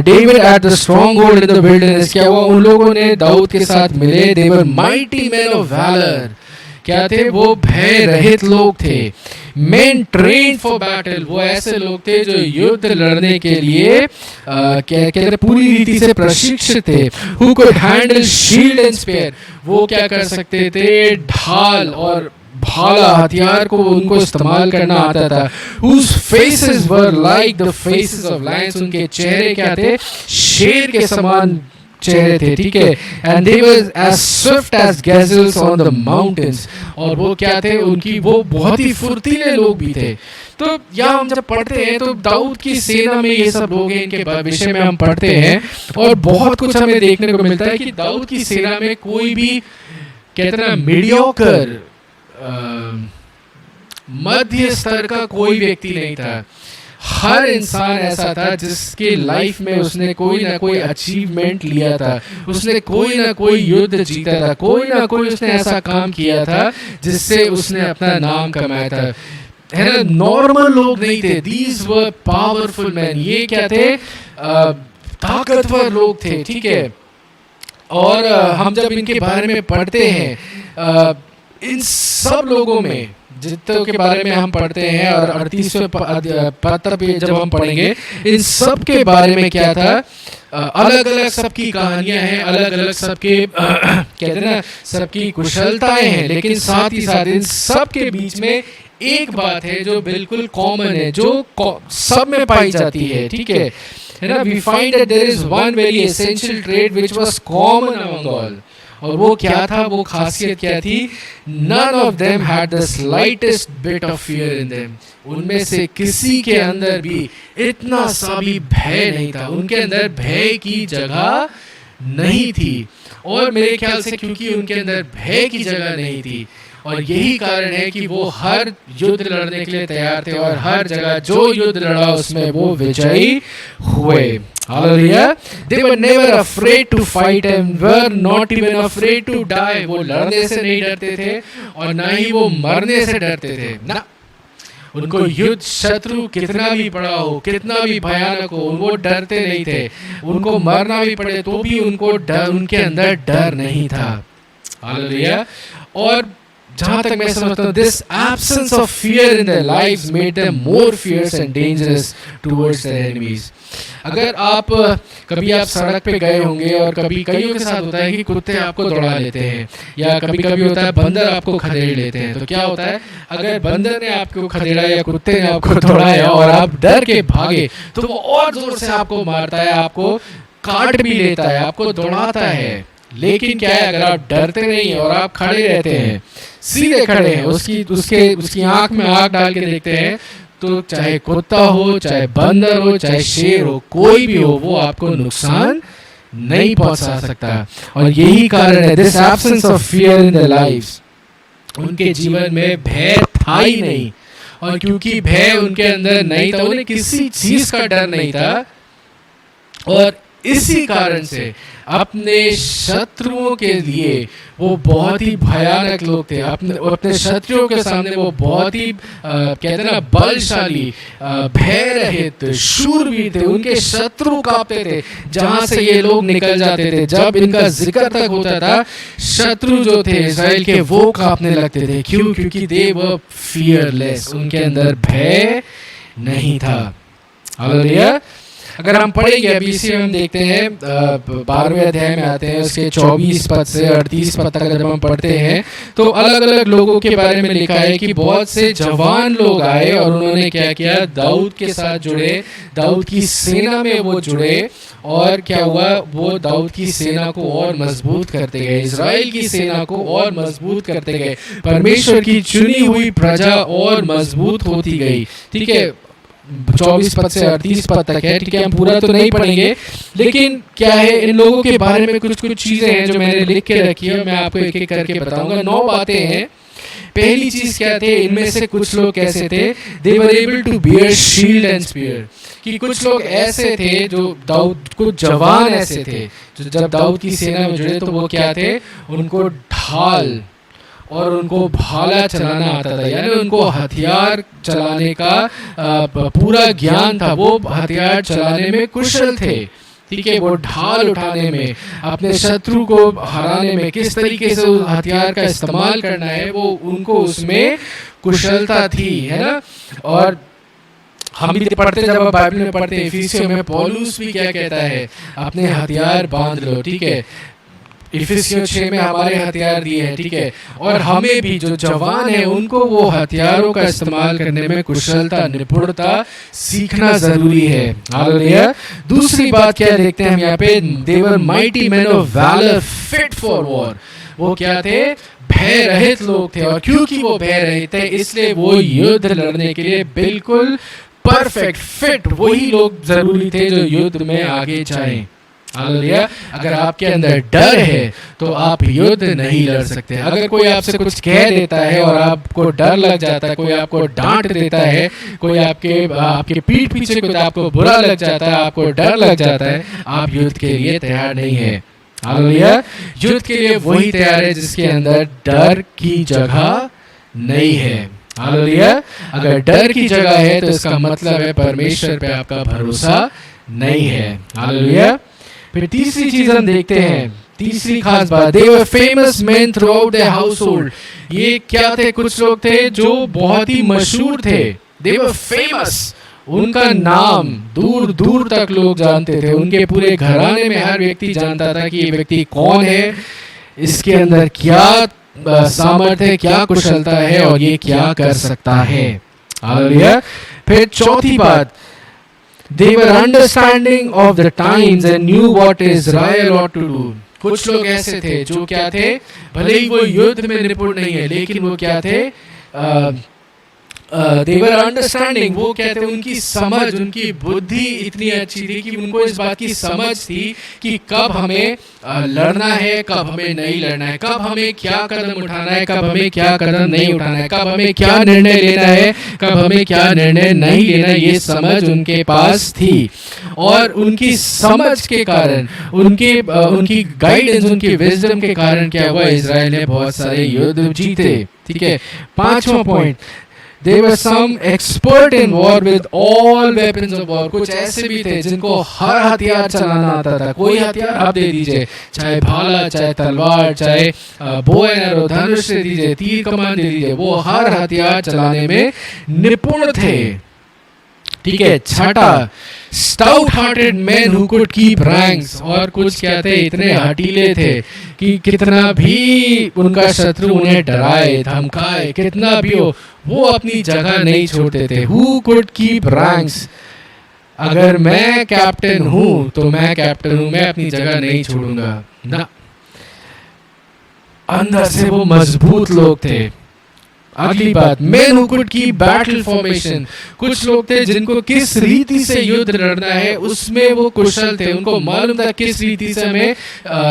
David at the stronghold in the wilderness, क्या हुआ, उन लोगों ने दाऊद के साथ मिले, they were mighty men of valor, क्या थे वो, भय रहित लोग थे, men trained for battle, वो ऐसे लोग थे जो युद्ध लड़ने के लिए कहते हैं पूरी रीति से प्रशिक्षित थे, who could handle shield and spear, वो क्या कर सकते थे, ढाल और भाला हथियार को उनको इस्तेमाल करना आता था, whose faces were like the faces of lions, उनके चेहरे क्या थे, शेर के समान चेहरे थे, ठीक है, and they were as swift as gazelles on the mountains, और वो क्या थे, उनकी वो बहुत ही फुर्तीले लोग भी थे। तो यहाँ हम जब पढ़ते हैं तो दाऊद की सेना में ये सब लोग हैं, इनके विषय में हम पढ़ते हैं और बहुत कुछ हमें देखने को मिलता है कि दाऊद की सेना में कोई भी कहते ना मीडियोकर मध्य स्तर का कोई व्यक्ति नहीं था, हर इंसान ऐसा था जिसके लाइफ में उसने कोई ना कोई अचीवमेंट लिया था, उसने कोई ना कोई युद्ध जीता था, कोई ना कोई उसने ऐसा काम किया था जिससे उसने अपना नाम कमाया था, है ना। नॉर्मल लोग नहीं थे, दीज वर पावरफुल मैन, ये क्या थे, ताकतवर लोग थे, ठीक है। और हम जब इनके बारे में पढ़ते हैं, इन सब लोगों में जितनों के बारे में हम पढ़ते हैं और 38वें पद तक जब हम पढ़ेंगे, इन सब के बारे में क्या था, अलग अलग सबकी कहानियां हैं, अलग अलग सबके कहते हैं ना सबकी कुशलताएं हैं, लेकिन साथ ही साथ इन सब के बीच में एक बात है जो बिल्कुल कॉमन है, जो सब में पाई जाती है, ठीक है ना। We find that there is one very essential trait which was common among all, और वो क्या था, वो खासियत क्या थी, none of them had the slightest bit of fear in them, उनमें से किसी के अंदर भी इतना सा भी भय नहीं था, उनके अंदर भय की जगह नहीं थी। और मेरे ख्याल से क्योंकि उनके अंदर भय की जगह नहीं थी, और यही कारण है कि वो हर युद्ध लड़ने के लिए तैयार थे और हर जगह जो युद्ध लड़ा उसमें वो विजयी हुए। Hallelujah. They were never afraid to fight and were not even afraid to die. वो लड़ने से नहीं डरते थे और ना ही वो मरने से डरते थे ना। उनको युद्ध शत्रु कितना भी बड़ा हो, कितना भी भयानक हो, वो डरते नहीं थे। उनको मरना भी पड़े तो भी उनको डर, उनके अंदर डर नहीं था। हालेलुया। और जहाँ तक मैं समझता हूँ, this absence of fear in their lives made them more fierce and dangerous towards their enemies. अगर आप कभी आप सड़क पे गए होंगे और कभी कईयों के साथ होता है कि कुत्ते आपको दौड़ा लेते हैं, या कभी कभी होता है बंदर आपको खदेड़ लेते हैं, तो क्या होता है, अगर बंदर ने आपको खदेड़ा या कुत्ते ने आपको दौड़ाया और आप डर के भागे तो वो और जोर से आपको मारता है, आपको काट भी लेता है, आपको दौड़ाता है। लेकिन क्या है, अगर आप डरते नहीं और आप खड़े रहते हैं, सीधे खड़े हैं, उसकी आंख में आंख डाल के देखते हैं, तो चाहे कुत्ता हो, चाहे बंदर हो, चाहे शेर हो, कोई भी हो, वो आपको नुकसान नहीं पहुंचा सकता। और यही कारण है, this absence of fear in their lives, उनके जीवन में भय था ही नहीं। और क्योंकि भय उनके अंदर नहीं था, उन्हें किसी चीज का डर नहीं था, और इसी कारण से अपने शत्रुओं के लिए वो बहुत ही भयानक लोग थे। अपने शत्रुओं के सामने वो बहुत ही कहते ना बलशाली, भय रहित, शूरवीर थे। उनके शत्रु कांपते थे जहां से ये लोग निकल जाते थे। जब इनका जिक्र तक होता था, शत्रु जो थे इस्राएल के, वो कांपने लगते थे। क्यों? क्योंकि दे वर फियरलेस, उनके अंदर भय नहीं था। हालेलुया। अगर हम पढ़ेंगे अभी इसी में हम देखते हैं 12वें अध्याय में आते हैं, उसके 24 पद से 38 पद तक जब हम पढ़ते हैं तो अलग अलग लोगों के बारे में लिखा है कि बहुत से जवान लोग आए और उन्होंने क्या किया, दाऊद के साथ जुड़े, दाऊद की सेना में वो जुड़े और क्या हुआ, वो दाऊद की सेना को और मजबूत करते गए, इजराइल की सेना को और मजबूत करते गए, परमेश्वर की चुनी हुई प्रजा और मजबूत होती गई। ठीक है, 24 पद से 38 पद तक है। ठीक है, हम पूरा तो नहीं पढ़ेंगे, लेकिन क्या है, इन लोगों के बारे में कुछ कुछ चीजें हैं जो मैंने लिख के रखी है, मैं आपको एक एक करके बताऊंगा। 9 बातें हैं। पहली चीज क्या थे, इनमें से कुछ लोग कैसे थे, they were able to bear shield and spear, कि कुछ लोग ऐसे थे जो दाऊद, कुछ जवान ऐसे थे जो जब दाऊद की सेना में जुड़े तो वो क्या थे, उनको ढाल और उनको भाला चलाना आता था, यानी उनको हथियार चलाने का पूरा ज्ञान था, वो हथियार चलाने में कुशल थे। ठीक है, वो ढाल उठाने में, अपने शत्रु को हराने में, किस तरीके से उस हथियार का इस्तेमाल करना है, वो उनको उसमें कुशलता थी, है ना। और हम भी पढ़ते, जब आप बाइबल में पढ़ते इफिसियों में पौलुस भी क्या कहता है, अपने हथियार बांध लो। ठीक है, इफिसियों 6 में हमारे हथियार दिए हैं। ठीक है, और हमें भी जो जवान है उनको वो हथियारों का इस्तेमाल करने में कुशलता, निपुणता सीखना जरूरी है। हालेलुया। दूसरी बात क्या देखते हैं हम यहाँ पे, they were mighty man of valour fit for war, वो क्या थे, भय रहित लोग थे, और क्योंकि वो भय रहित थे इसलिए वो युद्ध लड़ने के लिए बिल्कुल परफेक्ट फिट वही लोग जरूरी थे जो युद्ध में आगे जाएं। हालेलुया। अगर आपके अंदर डर है तो आप युद्ध नहीं लड़ सकते। अगर कोई आपसे कुछ कह देता है और आपको डर लग जाता है, कोई आपको डांट देता है, कोई आपके पीठ पीछे कुछ आपको बुरा लग जाता है, आपको डर लग जाता है, आप युद्ध के लिए तैयार नहीं है। हालेलुया। युद्ध के लिए वही तैयार है जिसके अंदर डर की जगह नहीं है। हालेलुया। अगर डर की जगह है तो इसका मतलब है परमेश्वर पे आपका भरोसा नहीं है। हालेलुया। फिर तीसरी चीज हम देखते हैं, तीसरी खास बात, they were famous men throughout their household. ये क्या थे, कुछ लोग थे जो बहुत ही मशहूर थे, दे वर फेमस, उनका नाम दूर दूर तक लोग जानते थे, उनके पूरे घराने में हर व्यक्ति जानता था कि ये व्यक्ति कौन है, इसके अंदर क्या सामर्थ्य है, क्या कुशलता है और ये क्या कर सकता है। हालेलुया। फिर चौथी बात, they were understanding of the times and knew what Israel ought to do। कुछ लोग ऐसे थे जो क्या थे, भले ही वो युद्ध में निपुण नहीं है, लेकिन वो क्या थे, they were understanding, वो क्या थे, उनकी समझ, उनकी बुद्धि इतनी अच्छी थी कि उनको इस बात की समझ थी कि कब हमें लड़ना है, कब हमें नहीं लड़ना है, कब हमें क्या कदम उठाना है, कब हमें क्या कदम नहीं उठाना है, कब हमें क्या निर्णय लेना है, कब हमें क्या निर्णय नहीं लेना है, ये समझ उनके पास थी। और उनकी समझ के कारण, उनकी गाइडेंस, उनकी विजडम के कारण क्या हुआ, इजराइल ने बहुत सारे युद्ध जीते। ठीक है, 5वां point, they were some expert in war with all weapons of war। कुछ ऐसे भी थे जिनको हर हथियार चलाना आता था, कोई हथियार आप दे दीजिए, चाहे भाला, चाहे तलवार, चाहे बो एंड एरो, धनुष दे दीजिए, तीर कमान दे दीजिए, वो हर हथियार चलाने में निपुण थे। ठीक है, छठा, stout hearted man who could keep ranks, और कुछ क्या थे, इतने हटीले थे कि कितना भी उनका शत्रु उन्हें डराए, धमकाए, कितना भी हो, वो अपनी जगह नहीं छोड़ते थे। हु कुड कीप रैंक्स, अगर मैं कैप्टन हूं तो मैं कैप्टन हूं, मैं अपनी जगह नहीं छोड़ूंगा ना। अंदर से वो मजबूत लोग थे। अगली बात, men who could keep battle formation, कुछ लोग थे जिनको किस रीति से युद्ध लड़ना है उसमें वो कुशल थे, उनको मालूम था किस रीति से हमें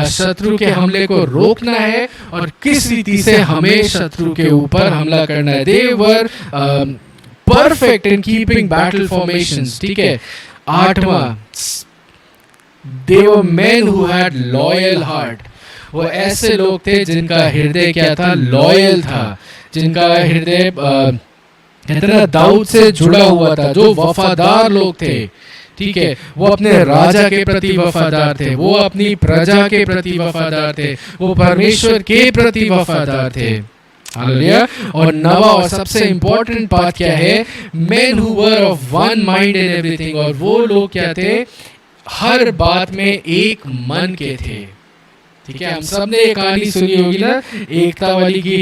शत्रु के हमले को रोकना है और किस रीति से हमें शत्रु के ऊपर हमला करना है। They were perfect in keeping battle formations। ठीक है, 8वां, they were men who had loyal heart। वो ऐसे लोग थे जिनका हृदय क्या था, लॉयल था, जिनका हृदय कहते ना दाऊद से जुड़ा हुआ था, जो वफादार लोग थे। ठीक है, वो अपने राजा के प्रति वफादार थे, वो अपनी प्रजा के प्रति वफादार थे, वो परमेश्वर के प्रति वफादार थे। हालेलुया। और नवा और सबसे इंपॉर्टेंट बात क्या है, men who were of one mind in everything, और वो लोग क्या थे, हर बात में एक मन के थे। ठीक है, हम सब ने एक कहानी सुनी होगी ना, एकता वाली की।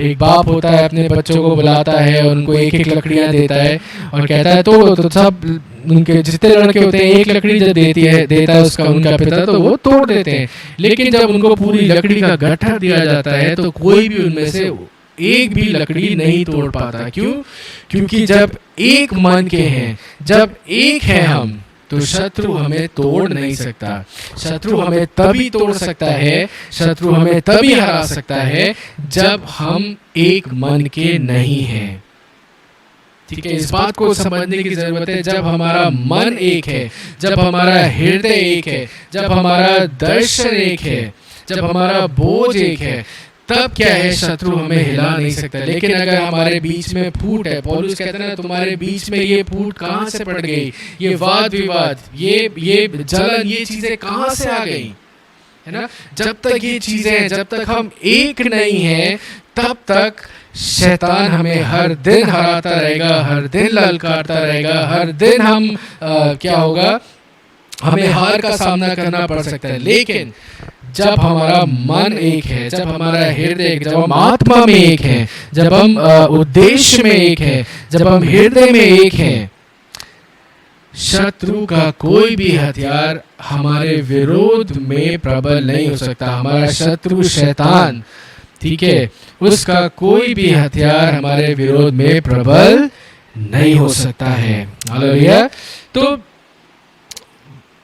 एक बाप होता है, अपने बच्चों को बुलाता है और उनको एक एक लकड़ियां देता है और कहता है तोड़ो, तो सब उनके जितने लड़के होते हैं एक लकड़ी जब देता है उसका उनका पिता, तो वो तोड़ देते हैं। लेकिन जब उनको पूरी लकड़ी का गट्ठर दिया जाता है तो कोई भी उनमें से एक भी लकड़ी नहीं तोड़ पाता। क्यों? क्योंकि जब एक मन के हैं, जब एक है हम, तो शत्रु हमें तोड़ नहीं सकता। शत्रु हमें तभी तोड़ सकता है, शत्रु हमें तभी हरा सकता है जब हम एक मन के नहीं हैं। ठीक है, इस बात को समझने की जरूरत है। जब हमारा मन एक है, जब हमारा हृदय एक है, जब हमारा दर्शन एक है, जब हमारा बोझ एक है, तब क्या है, शत्रु हमें हिला नहीं सकता। लेकिन अगर हमारे बीच में फूट है, पौलुस कहते हैं ना, तुम्हारे बीच में ये फूट कहाँ से पड़ गई, ये वाद विवाद, ये जलन, ये चीजें कहाँ से आ गई, है ना। जब तक ये चीजें, जब तक हम एक नहीं हैं, तब तक शैतान हमें हर दिन हराता रहेगा, हर दिन ललकारता रहेगा, हर दिन हम क्या होगा, हमें हार का सामना करना पड़ सकता है। लेकिन जब हमारा मन एक है, जब हमारा हृदय, जब हम आत्मा में एक है, जब हम उद्देश्य में एक है, जब हम हृदय में एक हैं, शत्रु का कोई भी हथियार हमारे विरोध में प्रबल नहीं हो सकता। हमारा शत्रु शैतान, ठीक है, उसका कोई भी हथियार हमारे विरोध में प्रबल नहीं हो सकता है। हालेलुया। तो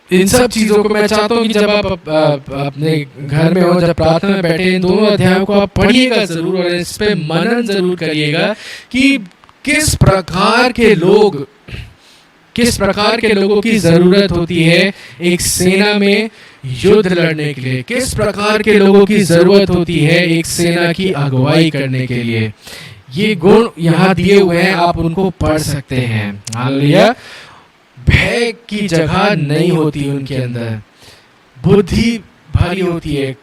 इन सब चीजों को मैं चाहता हूँ कि जब आप अपने घर में हो, जब प्रार्थना में बैठे, इन दोनों अध्यायों को आप पढ़िएगा जरूर और इस पे मनन जरूर करिएगा कि किस प्रकार के लोगों की जरूरत होती है एक सेना में युद्ध लड़ने के लिए, किस प्रकार के लोगों की जरूरत होती है एक सेना की अगुवाई करने के लिए। ये गुण यहाँ दिए हुए हैं, आप उनको पढ़ सकते हैं। हालेलुया। भय की जगह नहीं होती उनके अंदर, बुद्धि भरी होती है,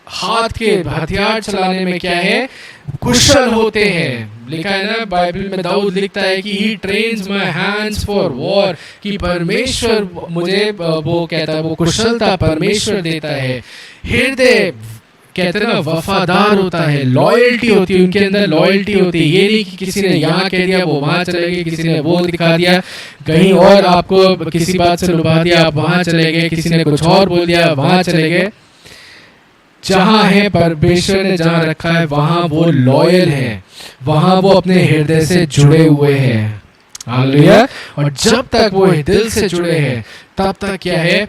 हाथ के हथियार चलाने में क्या है, कुशल होते हैं। लिखा है ना बाइबल में, दाऊद लिखता है कि he trains my hands for war, कि परमेश्वर मुझे, वो कहता है, वो कुशलता परमेश्वर देता है। हृदय कहते हैं ना वफादार होता है, लॉयल्टी होती है उनके अंदर, लॉयल्टी होती है। ये नहीं कि किसी ने यहाँ कह दिया वो वहाँ चले गए, किसी ने वो दिखा दिया कहीं और, आपको किसी बात से लुभा दिया आप वहाँ चले गए, किसी ने कुछ और बोल दिया वहाँ चले गए। जहाँ है परमेश्वर ने जहाँ रखा है वहाँ वो लॉयल है, वहाँ वो अपने हृदय से जुड़े हुए हैं। हालेलुया। और जब तक वो दिल से जुड़े हैं तब तक क्या है,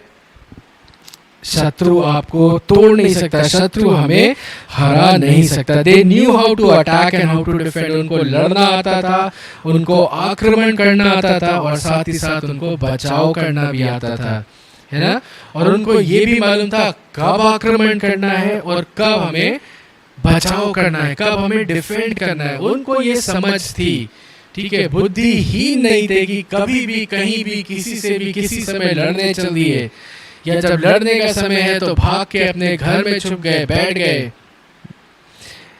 शत्रु आपको तोड़ नहीं सकता, शत्रु हमें हरा नहीं सकता। They knew how to attack and how to defend. उनको लड़ना आता था, उनको आक्रमण करना आता था और साथ ही साथ उनको बचाव करना भी आता था, है ना। और उनको ये भी मालूम था कब आक्रमण करना है और कब हमें बचाव करना है, कब हमें डिफेंड करना है। उनको ये समझ थी, ठीक है, बुद्धिहीन नहीं थे कि कभी भी कहीं भी किसी से भी किसी समय लड़ने चल दिए, या जब लड़ने का समय है तो भाग के अपने घर में छुप गए, बैठ गए।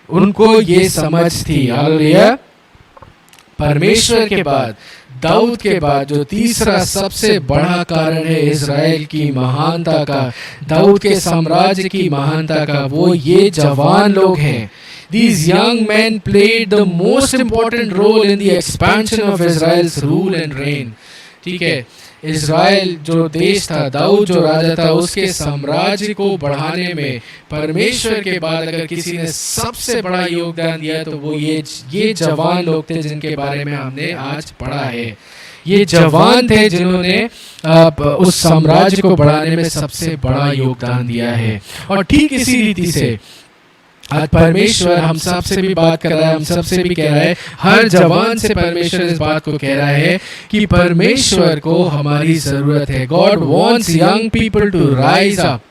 उनको ये समझ थी। हालेलुया। परमेश्वर के बाद, दाऊद के बाद जो तीसरा सबसे बड़ा कारण है इजराइल की महानता का, दाऊद के साम्राज्य की महानता का, वो ये जवान लोग हैं। These young men played the most important role in the expansion of Israel's rule and reign. ठीक है, इज़राइल जो देश था, दाऊद जो राजा था, उसके साम्राज्य को बढ़ाने में परमेश्वर के बाद अगर किसी ने सबसे बड़ा योगदान दिया तो वो ये जवान लोग थे जिनके बारे में हमने आज पढ़ा है। ये जवान थे जिन्होंने उस साम्राज्य को बढ़ाने में सबसे बड़ा योगदान दिया है। और ठीक इसी रीति से आज परमेश्वर हम सब से भी बात कर रहा है, हम सब से भी कह रहा है, हर जवान से परमेश्वर इस बात को कह रहा है कि परमेश्वर को हमारी जरूरत है। God wants young people to rise up,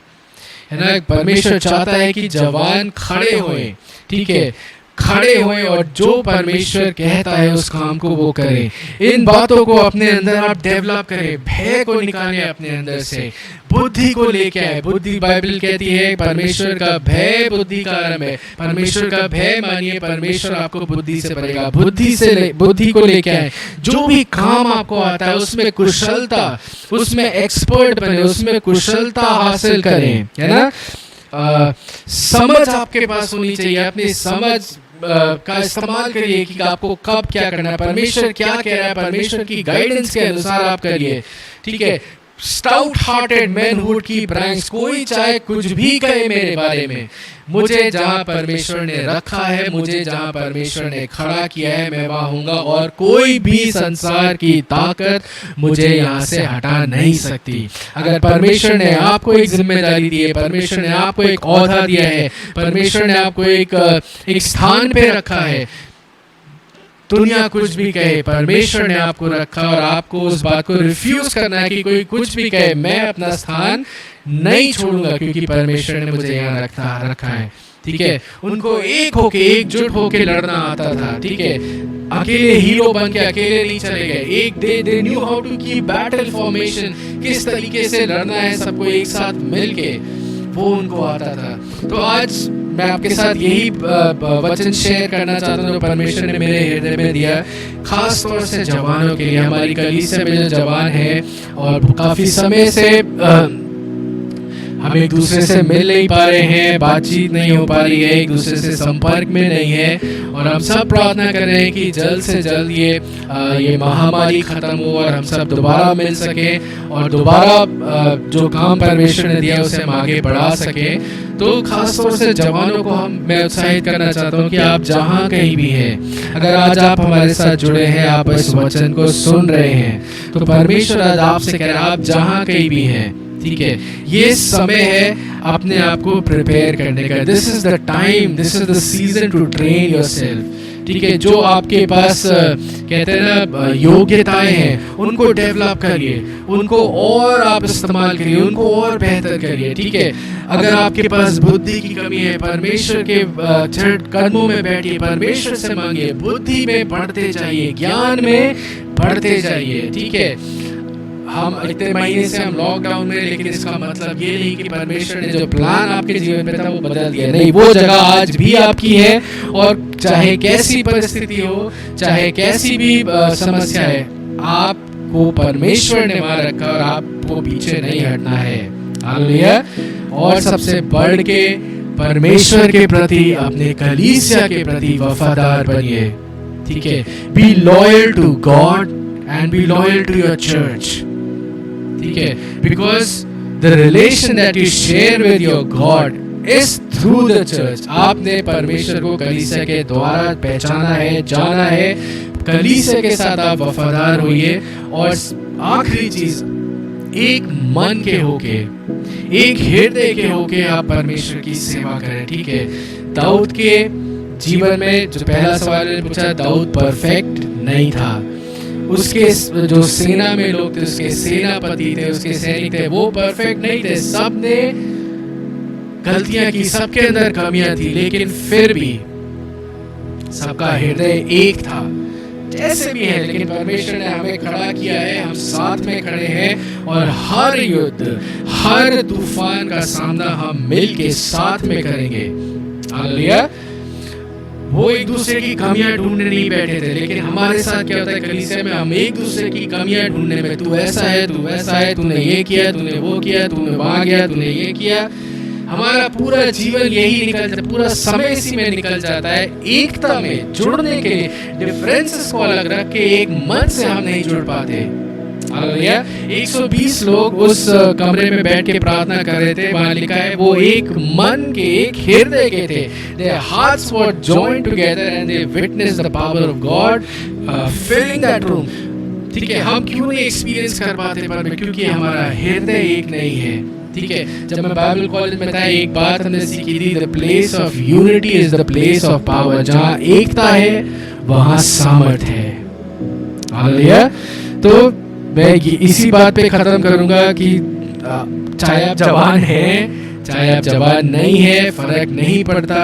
है ना। परमेश्वर चाहता है कि जवान खड़े होएं, ठीक है, खड़े होएं और जो परमेश्वर कहता है उस काम को वो करें। इन बातों को अपने अंदर आप डेवलप करें, भय को निकालें अपने अंदर से, बुद्धि को लेके आए। बुद्धि, बाइबल कहती है परमेश्वर का भय बुद्धि का आरंभ है। परमेश्वर का भय मानिए, परमेश्वर आपको बुद्धि से भरेगा। बुद्धि को लेके आए। जो भी काम आपको आता है उसमें कुशलता, उसमें एक्सपर्ट बने, उसमें कुशलता हासिल करें, है ना। समझ आपके पास होनी चाहिए। अपनी समझ का इस्तेमाल करिए कि आपको कब क्या करना है, परमेश्वर क्या कह रहा है, परमेश्वर की गाइडेंस के अनुसार आप करिए, ठीक है। स्टाउट हार्टेड मैनहुड की ब्रांच, कोई चाहे कुछ भी कहे मेरे बारे में, मुझे जहां परमेश्वर ने रखा है, मुझे जहां परमेश्वर ने खड़ा किया है, मैं वहां हूंगा और कोई भी संसार की ताकत मुझे यहाँ से हटा नहीं सकती। अगर परमेश्वर ने आपको एक जिम्मेदारी दी है, परमेश्वर ने आपको एक औहदा दिया है, परमेश्वर ने आपको एक स्थान पे रखा है, दुनिया कुछ भी कहे, परमेश्वर ने आपको रखा और आपको उस बात को रिफ्यूज करना है कि कोई कुछ भी कहे, मैं अपना स्थान नहीं छोड़ूंगा क्योंकि परमेश्वर ने मुझे यहाँ रखा है, ठीक है। उनको एक होके, एकजुट होके लड़ना आता था, ठीक है। अकेले हीरो बन के अकेले नहीं चले गए। They knew how to keep battle formation, किस तरीके से लड़ना है सबको एक साथ मिलके, वो उनको आता था। तो आज मैं आपके साथ यही वचन शेयर करना चाहता हूँ जो परमेश्वर ने मेरे हृदय में दिया, खास तौर से जवानों के लिए। हमारी कलीसिया में जो जवान है और काफी समय से हम एक दूसरे से मिल नहीं पा रहे हैं, बातचीत नहीं हो पा रही है, एक दूसरे से संपर्क में नहीं है, और हम सब प्रार्थना कर रहे हैं कि जल्द से जल्द ये महामारी खत्म हो और हम सब दोबारा मिल सके और दोबारा जो काम परमेश्वर ने दिया उसे हम आगे बढ़ा सके। तो खास तौर से जवानों को मैं उत्साहित करना चाहता हूँ कि आप जहाँ कहीं भी हैं, अगर आज आप हमारे साथ जुड़े हैं, आप इस वचन को सुन रहे हैं, तो परमेश्वर आज आपसे कह रहा है आप जहाँ कहीं भी हैं, ठीक है, ये समय है अपने आप को प्रिपेयर करने का। This is the time, this is the season two train yourself, ठीक है। जो आपके पास कहते हैं ना योग्यताएं हैं, उनको डेवलप करिए, उनको और आप इस्तेमाल करिए, उनको और बेहतर करिए, ठीक है। अगर आपके पास बुद्धि की कमी है, परमेश्वर के कदमों में बैठिए, परमेश्वर से मांगिए, बुद्धि में बढ़ते जाइए, ज्ञान में बढ़ते जाइए, ठीक है। हम इतने महीने से हम लॉकडाउन में, लेकिन इसका मतलब ये नहीं कि परमेश्वर ने जो प्लान आपके जीवन में था वो बदल दिया, नहीं, वो जगह आज भी आपकी है। और चाहे कैसी परिस्थिति हो, चाहे कैसी भी समस्या है, आपको परमेश्वर ने वहां रखा और आपको पीछे नहीं हटना है। हालेलुया। और सबसे बढ़ के परमेश्वर के प्रति, अपने कलीसिया के प्रति वफादार बनिए, ठीक है। Be loyal to God and be loyal to your church, ठीक है, because the relation that you share with your God is through the church. आपने परमेश्वर को कलीसिया के द्वारा पहचाना है, जाना है, कलीसिया के साथ आप वफादार होइए। और आखिरी चीज, एक मन के होके, एक हृदय के होके आप परमेश्वर की सेवा करें, ठीक है। दाऊद के जीवन में जो पहला सवाल ने पूछा, दाऊद परफेक्ट नहीं था, उसके जो सेना में लोग थे, उसके सेनापति थे, उसके सैनिक थे, वो परफेक्ट नहीं थे, सब ने गलतियां की, सबके अंदर कमियां थी, लेकिन फिर भी सबका हृदय एक था, जैसे भी है। लेकिन परमेश्वर ने हमें खड़ा किया है, हम साथ में खड़े हैं और हर युद्ध, हर तूफान का सामना हम मिल के साथ में करेंगे। हालेलुया। वो एक दूसरे की कमियां ढूंढने नहीं बैठे थे, लेकिन हमारे साथ क्या होता है कलीसिया में, हम एक दूसरे की कमियां ढूंढने में, तू ऐसा है, तू वैसा है, तूने ये किया, तूने वो किया, तूने वहां गया, तूने ये किया। हमारा पूरा जीवन यही निकल जाता है, पूरा समय इसी में निकल जाता है। एकता में जुड़ने के लिए डिफरेंसेस को अलग रख के एक मन से हम नहीं जुड़ पाते। हालेलुया। 120 लोग उस कमरे में बैठ के प्रार्थना कर रहे थे, वहां लिखा है वो एक मन के, एक हृदय के थे। Their hearts were joined together and they witnessed the power of God filling that room. ठीक है, हम क्यों नहीं एक्सपीरियंस कर पाते पर क्योंकि हमारा हृदय एक नहीं है, ठीक है। जब मैं बाइबल कॉलेज में था, एक बात हमने सीखी थी, the place of unity is the place of power. जहाँ एकता है वहाँ सामर्थ्य है। हालेलुया। तो मैं इसी बात पे खत्म करूंगा कि चाहे आप जवान हैं, चाहे आप जवान नहीं है, फर्क नहीं पड़ता।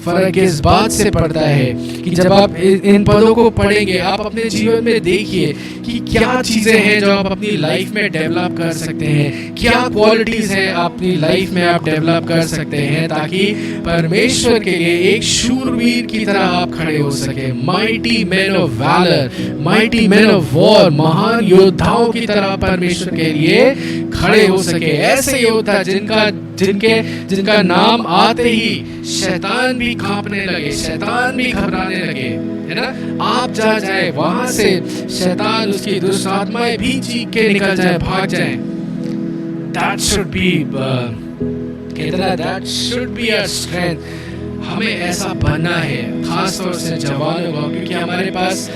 फर्क इस बात से पड़ता है कि जब आप इन पदों को पढ़ेंगे, आप अपने जीवन में देखिए कि क्या चीज़ें हैं जो आप अपनी लाइफ में डेवलप कर सकते हैं, क्या क्वालिटीज़ हैं अपनी लाइफ में आप डेवलप कर सकते हैं, ताकि परमेश्वर के लिए एक शूरवीर की तरह आप खड़े हो सके। Mighty man of valour, mighty man of war, महान योद्धाओं की तरह परमेश्वर के लिए खड़े हो सके। ऐसे योद्धा जिनका नाम आते ही शैतान भी कांपने लगे, शैतान भी घबराने लगे, है ना। आप जा जाए वहां से, शैतान उसकी दुष्ट आत्माएं भी चीख के निकल जाए, भाग जाए। That should be our strength। हमें ऐसा बनना है, खास तौर से जवानों को, क्योंकि हमारे पास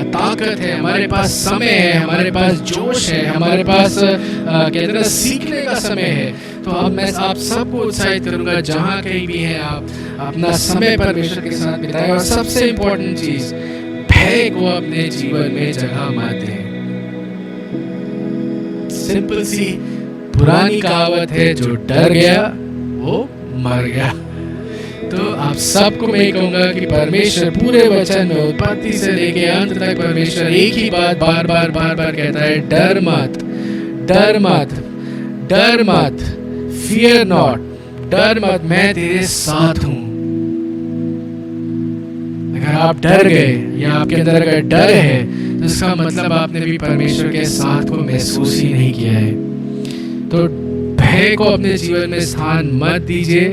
ताकत है, हमारे पास समय है, हमारे पास जोश है, हमारे पास कहते हैं सीखने का समय है। तो अब मैं आप सबको उत्साहित करूंगा, जहाँ कहीं भी हैं आप, अपना समय परमेश्वर के साथ बिताएं। और सबसे इम्पोर्टेंट चीज, भय को अपने जीवन में जगह मत दें। सिंपल सी पुरानी कहावत है, जो डर गया वो मर गया। तो आप सबको मैं कहूंगा कि परमेश्वर पूरे वचन में उत्पत्ति से लेके अंत तक परमेश्वर एक ही बात बार बार कहता है, डर मत, डर मत, डर मत, फियर नॉट, डर मत, मैं तेरे साथ हूं। अगर आप डर गए या आपके अंदर अगर डर है, तो इसका मतलब आपने भी परमेश्वर के साथ को महसूस ही नहीं किया है। तो भय को अपने जीवन में स्थान मत दीजिए,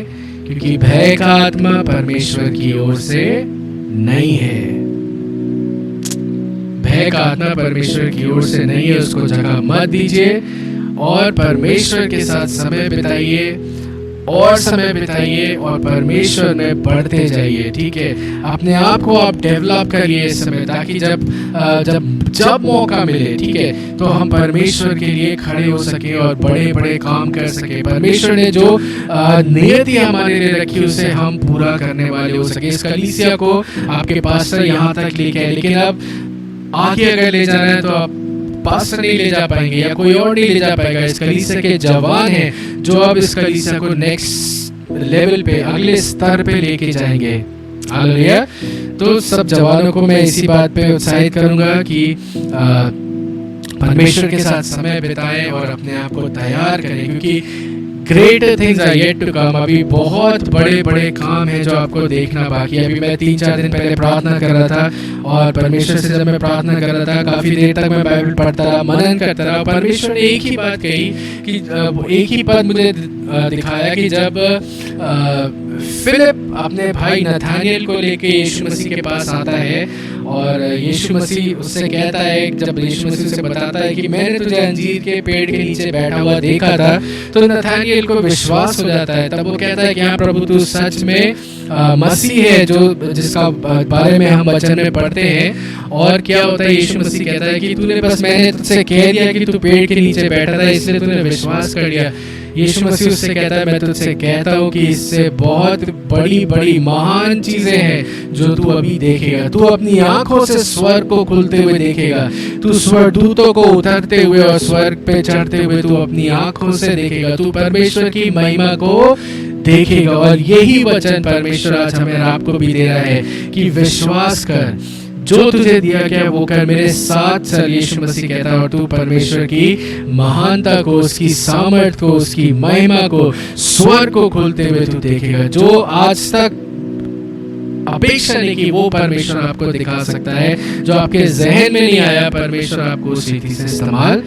क्योंकि भय का आत्मा परमेश्वर की ओर से नहीं है। भय का आत्मा परमेश्वर की ओर से नहीं है, उसको जगह मत दीजिए और परमेश्वर के साथ समय बिताइए और समय बिताइए और परमेश्वर में बढ़ते जाइए। ठीक है, अपने आप को आप डेवलप करिए इस समय, ताकि जब मौका मिले, ठीक है, तो हम परमेश्वर के लिए खड़े हो सके और बड़े बड़े काम कर सके। परमेश्वर ने जो नियति हमारे लिए रखी, उसे हम पूरा करने वाले हो सके। इस कलीसिया को आपके पास्टर यहाँ तक लेके आए, लेकिन अब आगे अगर ले जाना है तो आप पास्टर नहीं ले जा पाएंगे या कोई और नहीं ले जा पाएगा। इस कलीसिया के जवान हैं जो अब इस कलीसिया को नेक्स्ट लेवल पे, अगले स्तर पे लेके जाएंगे। हालेलुया। तो सब जवानों को मैं इसी बात पे उत्साहित करूंगा कि परमेश्वर के साथ समय बिताएं और अपने आप को तैयार करें, क्योंकि greater things are yet to come. अभी बहुत बड़े बड़े काम हैं जो आपको देखना बाकी है। अभी मैं 3-4 दिन पहले प्रार्थना कर रहा था और परमेश्वर से जब मैं प्रार्थना कर रहा था, काफ़ी देर तक मैं बाइबल पढ़ता रहा, मनन करता रहा। परमेश्वर ने एक ही बात कही कि एक ही पद मुझे दिखाया कि जब फिलिप अपने भाई नथानिएल को लेके यीशु मसीह के पास आता है और यीशु मसीह उससे कहता है, जब यीशु मसीह उसे बताता है कि मैंने तुझे अंजीर के पेड़ के नीचे बैठा हुआ देखा था, तो नथानिएल को विश्वास हो जाता है। तब वो कहता है कि हाँ प्रभु, तू सच में मसीह है, जो जिसका बारे में हम वचन में पढ़ते हैं। और क्या होता है, यीशु मसीह कहता है कि तूने बस, मैंने तुझसे कह दिया कि तू पेड़ के नीचे बैठा था, इसलिए तूने विश्वास कर लिया। यीशु मसीह उससे कहता है, मैं तुझसे कहता हूँ कि इससे बहुत बड़ी बड़ी महान चीजें हैं जो तू अभी देखेगा। तू अपनी आंखों से स्वर्ग को खुलते हुए देखेगा, तू स्वर्गदूतों को उतरते हुए और स्वर्ग पे चढ़ते हुए तू अपनी आंखों से देखेगा। तू परमेश्वर की महिमा को देखेगा। और यही वचन परमेश्वर आज हमें आपको भी दे रहा है कि विश्वास कर, जो तुझे दिया गया वो कर, मेरे साथ चल, यीशु मसीह कहता है। और तू परमेश्वर की महानता को, उसकी सामर्थ को, उसकी महिमा को, स्वर्ग को खुलते हुए तू देखेगा। जो आज तक अपेक्षा नहीं की, वो परमेश्वर आपको दिखा सकता है। जो आपके जहन में नहीं आया, परमेश्वर आपको उस रीति से इस्तेमाल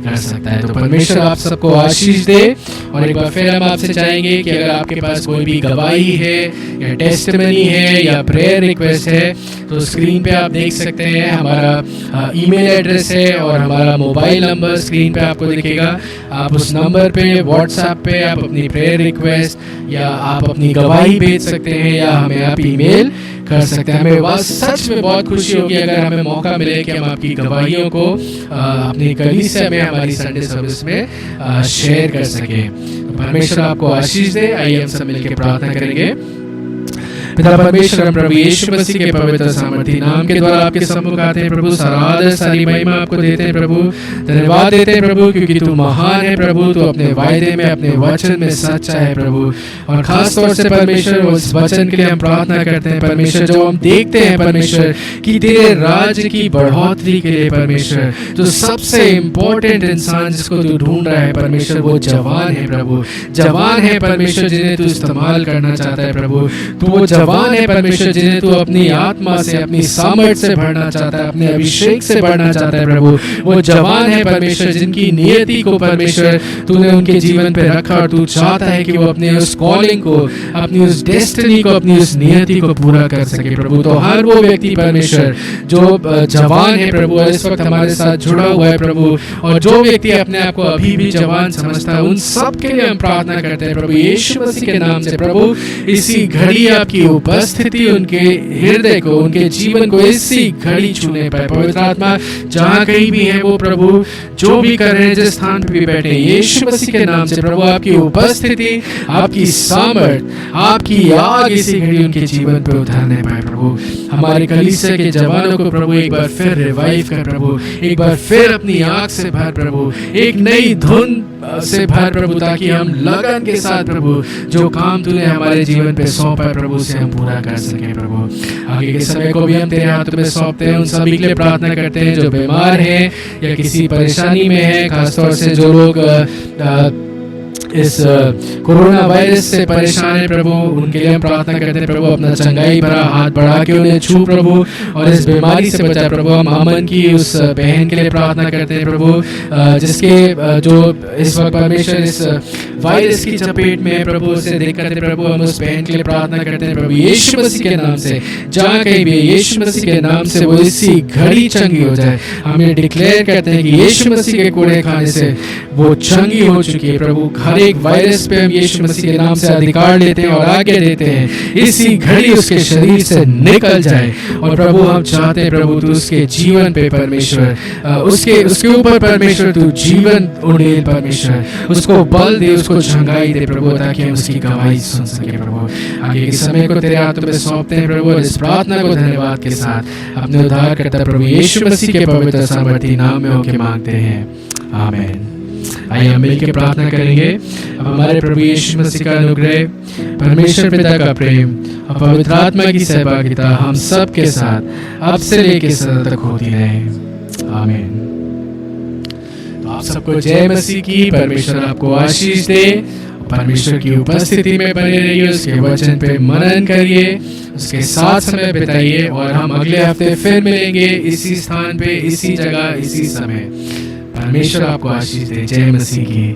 कर सकता है। तो परमेश्वर आप सबको आशीष दे। और एक बार फिर हम आपसे चाहेंगे कि अगर आपके पास कोई भी गवाही है या टेस्टिमनी है या प्रेयर रिक्वेस्ट है, तो स्क्रीन पे आप देख सकते हैं। हमारा ईमेल एड्रेस है और हमारा मोबाइल नंबर स्क्रीन पे आपको दिखेगा। आप उस नंबर पे, व्हाट्सएप पे आप अपनी प्रेयर रिक्वेस्ट या आप अपनी गवाही भेज सकते हैं या हमें आप ईमेल कर सकते हैं। हमें बस सच में बहुत खुशी होगी अगर हमें मौका मिले कि हम आपकी गवाहियों को अपनी कलीसिया में, हमारी संडे सर्विस में शेयर कर सके। तो परमेश्वर आपको आशीष दे। आइए हम सब मिलकर प्रार्थना करेंगे। पिता परमेश्वर, हम प्रभु यीशु मसीह के पवित्र सामर्थी नाम के द्वारा आपके सम्मुख आते हैं प्रभु। सारा आदर सारी महिमा आपको देते हैं प्रभु। धन्यवाद देते हैं प्रभु, क्योंकि तू महान है प्रभु। तू अपने वायदे में, अपने वचन में सच्चा है प्रभु। और खास तौर से परमेश्वर, उस वचन के लिए हम प्रार्थना करते हैं परमेश्वर, जो हम देखते हैं परमेश्वर कि तेरे राज्य की बढ़ोतरी के लिए परमेश्वर, तो सबसे इम्पोर्टेंट इंसान जिसको तू ढूंढ रहा है परमेश्वर, वो जवान है प्रभु। जवान है परमेश्वर जिन्हें तू इस्तेमाल करना चाहता है प्रभु। तू वो जवान है परमेश्वर जिन्हें तू अपनी आत्मा से, अपनी सामर्थ से भरना चाहता है, अपने अभिषेक से भरना चाहता है प्रभु। वो जवान है परमेश्वर जिनकी नियति को परमेश्वर तूने उनके जीवन पे रखा, और तू चाहता है कि वो अपने उस कॉलिंग को, अपनी उस डेस्टिनी को, अपनी उस नियति को पूरा कर सके प्रभु। तो हर वो व्यक्ति परमेश्वर जो जवान है प्रभु, इस वक्त हमारे साथ जुड़ा हुआ है प्रभु, और जो व्यक्ति अपने आप को अभी भी जवान समझता है, उन सब के लिए हम प्रार्थना करते हैं प्रभु यीशु मसीह के नाम से प्रभु। इसी घड़ी आपकी उपस्थिति उनके हृदय को, उनके जीवन को इसी घड़ी छूने पाए। पवित्र आत्मा जहाँ कहीं भी है वो प्रभु, जो भी कर रहे हैं, जिस स्थान पे भी बैठे, यीशु मसीह के नाम से प्रभु आपकी उपस्थिति, आपकी सामर्थ, आपकी आग इसी घड़ी उनके जीवन पे उतारने पाए प्रभु। हमारे कलीसिया के जवानों को प्रभु एक बार फिर रिवाइव कर प्रभु, एक बार फिर अपनी आग से भर प्रभु, एक नई धुन से भर प्रभु, ताकि हम लगन के साथ प्रभु जो काम तूने हमारे जीवन पे सौंपा है प्रभु, से हम पूरा कर सके प्रभु। आगे के समय को भी हम तेरे हाथों में सौंपते हैं। उन सभी के लिए प्रार्थना करते हैं जो बीमार हैं या किसी परेशानी में है, खासतौर से जो लोग इस कोरोना वायरस से परेशान है प्रभु, उनके लिए हम प्रार्थना करते हैं प्रभु। अपना चंगाई भरा हाथ बढ़ा के उन्हें छू प्रभु, और इस बीमारी से बचाए प्रभु। हम अमन की उस बहन के लिए प्रार्थना करते हैं प्रभु, जिसके जो इस वक्त परमेश्वर इस वायरस की चपेट में है प्रभु, उससे दिक्कत है प्रभु। हम उस बहन के लिए प्रार्थना करते हैं प्रभु यीशु मसीह के नाम से, जहाँ कहीं भी यीशु मसीह के नाम से वो इसी घड़ी चंगी हो जाए। हम ये डिक्लेयर करते हैं कि यीशु मसीह के कूड़े खाने से वो चंगी हो चुकी है प्रभु। हर एक वायरस पे हम यीशु मसीह के नाम से अधिकार लेते हैं और आज्ञा देते हैं, इसी घड़ी उसके शरीर से निकल जाए। और प्रभु हम चाहते हैं प्रभु तू उसके जीवन पे परमेश्वर, उसके ऊपर परमेश्वर तू जीवन उड़ेल परमेश्वर, उसको बल दे, उसको चंगाई दे प्रभु, ताकि हम उसकी गवाही सुन सके प्रभु। आगे के समय को तेरे हाथों में सौंपते हैं प्रभु, और इस प्रार्थना को धन्यवाद के साथ अपने उद्धार करता प्रभु यीशु मसीह के पवित्र सामर्थी नाम में होके मांगते हैं, आमीन। आइए हम मिलकर प्रार्थना करेंगे। अब हमारे प्रभु यीशु मसीह का अनुग्रह, परमेश्वर पिता का प्रेम और पवित्र आत्मा की सहभागिता हम सब के साथ अब से लेकर सदा तक होती रहे, आमीन। तो आप सबको जय मसीह की। परमेश्वर आपको आशीष दे। परमेश्वर की उपस्थिति में बने रहिए, उसके वचन पे मनन करिए, उसके साथ समय बिताइए, और हम अगले हफ्ते फिर मिलेंगे इसी स्थान पे, इसी जगह, इसी समय। परमेश्वर आपको आशीष दे। जय मसीह की।